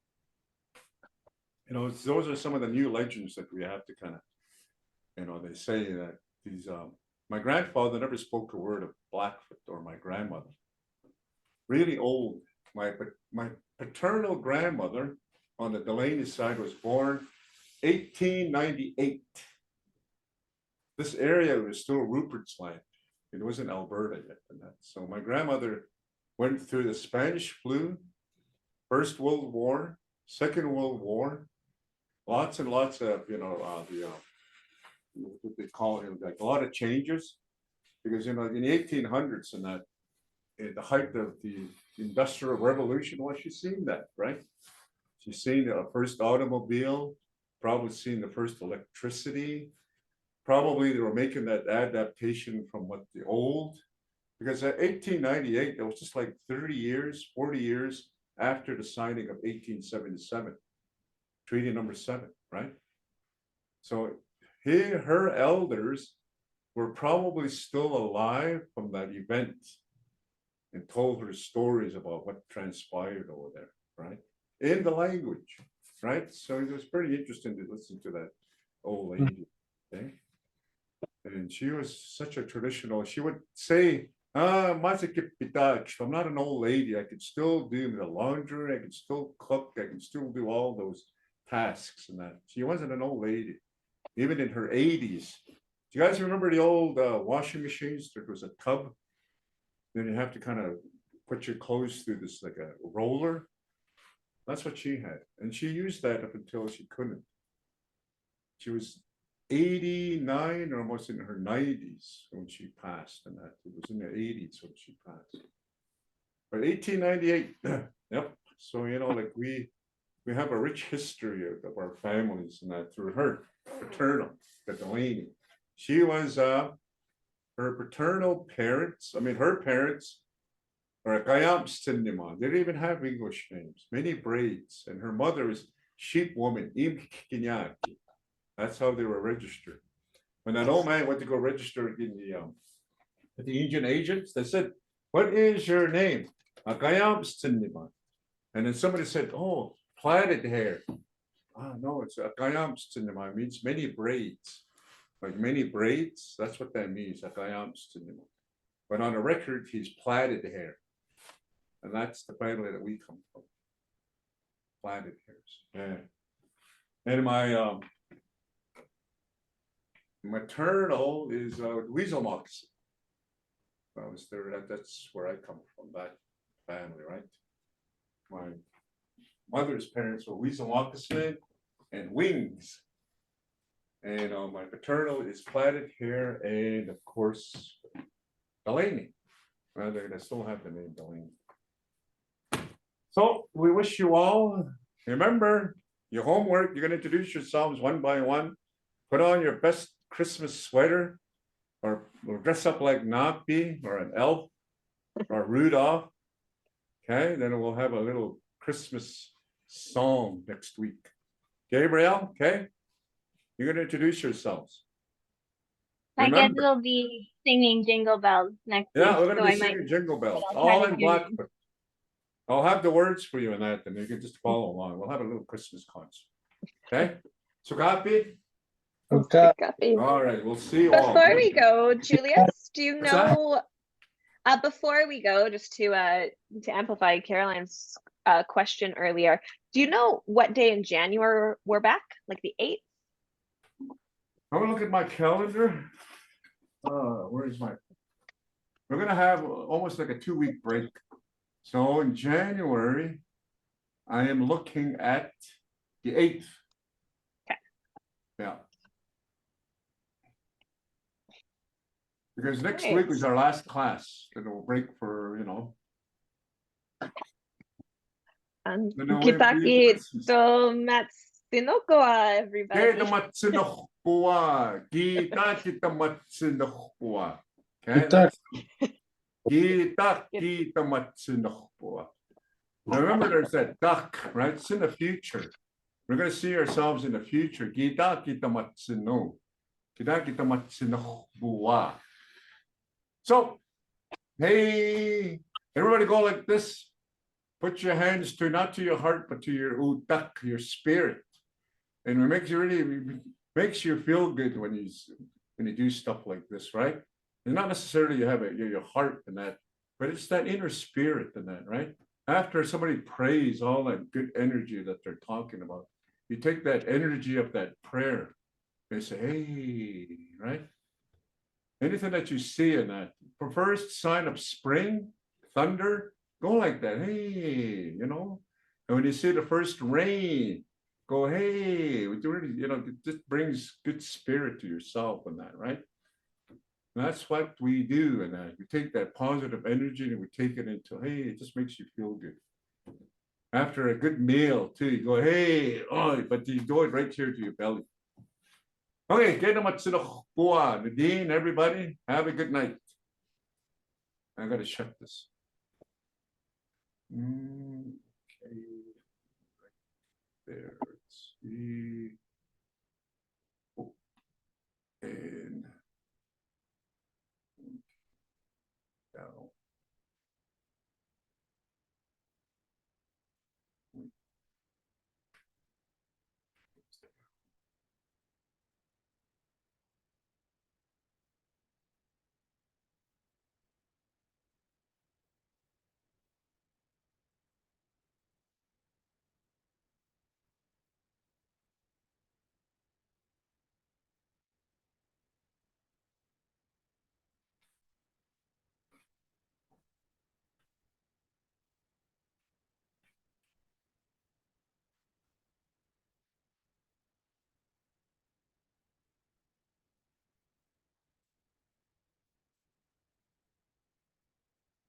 Those are some of the new legends that we have to kind of, they say that these my grandfather never spoke a word of Blackfoot, or my grandmother. Really old. My paternal grandmother on the Delaney side was born 1898. This area was still Rupert's land. It wasn't Alberta yet. And that. So my grandmother went through the Spanish flu, First World War, Second World War, lots and lots of, what they call it, like a lot of changes. Because, in the 1800s and that, at the height of the Industrial Revolution, well, she's seen that, right? She's seen the first automobile, probably seen the first electricity. Probably they were making that adaptation from what the old, because at 1898, it was just like 30 years, 40 years after the signing of 1877, Treaty Number 7, right? So her elders were probably still alive from that event and told her stories about what transpired over there, right? In the language, right? So it was pretty interesting to listen to that old lady, okay? And she was such a traditional, she would say, I'm not an old lady. I could still do the laundry, I could still cook, I can still do all those tasks and that. She wasn't an old lady, even in her 80s. Do you guys remember the old washing machines? There was a tub. Then you have to kind of put your clothes through this like a roller. That's what she had. And she used that up until she couldn't. She was 89 or almost in her 90s when she passed, and that it was in the 80s when she passed. But 1898, yep. So like we have a rich history of our families and that through her paternal, the Delaney. She was her paternal parents. I mean, her parents are Gayamstindiman. They didn't even have English names. Many braids, and her mother is sheep woman. That's how they were registered. When that old man went to go register in the Indian agents, they said, "What is your name?" Akayamstindiman. And then somebody said, "Oh, plaited hair." No, it's Akayamstindiman. It means many braids. Like many braids, that's what that means. Akayamstindiman. But on the record, he's plaited hair. And that's the family that we come from. Plaited hairs. Yeah. And my maternal is weasel moccasin. I was there. That's where I come from. That family, right? My mother's parents were weasel moccasin and wings. And my paternal is plaited hair, and of course, Delaney. Well, they still have the name Delaney. So we wish you all, remember your homework. You're going to introduce yourselves one by one. Put on your best Christmas sweater, or dress up like Napi or an elf or Rudolph. Okay, then we'll have a little Christmas song next week. Gabriel, okay, you're going to introduce yourselves. I guess we'll be singing Jingle Bells next week. Yeah, we're going to be singing Jingle Bells, all in Blackfoot. I'll have the words for you in that, and you can just follow along. We'll have a little Christmas concert. Okay, so copy. Okay. All right, we'll see you all. Before we go, Julius, do you know? Before we go, just to amplify Caroline's question earlier, do you know what day in January we're back? Like the 8th? I'm gonna look at my calendar. Where's my? we're gonna have almost like a 2-week break. So in January, I am looking at the 8th. Okay. Yeah. Because next Right. week is our last class, then we'll break for, you know. And Then we'll be Kitaki Christmas. to Matsunokoa, everybody. Kita matsinokpua. Kita matsinokpua. Okay. Kita. Kita matsinokpua. Remember, there's that duck, right? It's in the future. We're going to see ourselves in the future. Kita matsino. Kita matsinokpua. So, hey, everybody go like this. Put your hands to not to your heart, but to your utak, your spirit. And it makes you feel good when you do stuff like this, right? And not necessarily you have your heart in that, but it's that inner spirit in that, right? After somebody prays all that good energy that they're talking about, you take that energy of that prayer and say, hey, right? Anything that you see in that, for first sign of spring, thunder, go like that, hey, you know. And when you see the first rain, go, hey, it just brings good spirit to yourself and that, right? And that's what we do in that. We take that positive energy and we take it into, hey, it just makes you feel good. After a good meal too, you go, hey, oh, but you go it right here to your belly. Okay, Nadine, everybody, have a good night. I gotta shut this. Okay, right there. Let's see.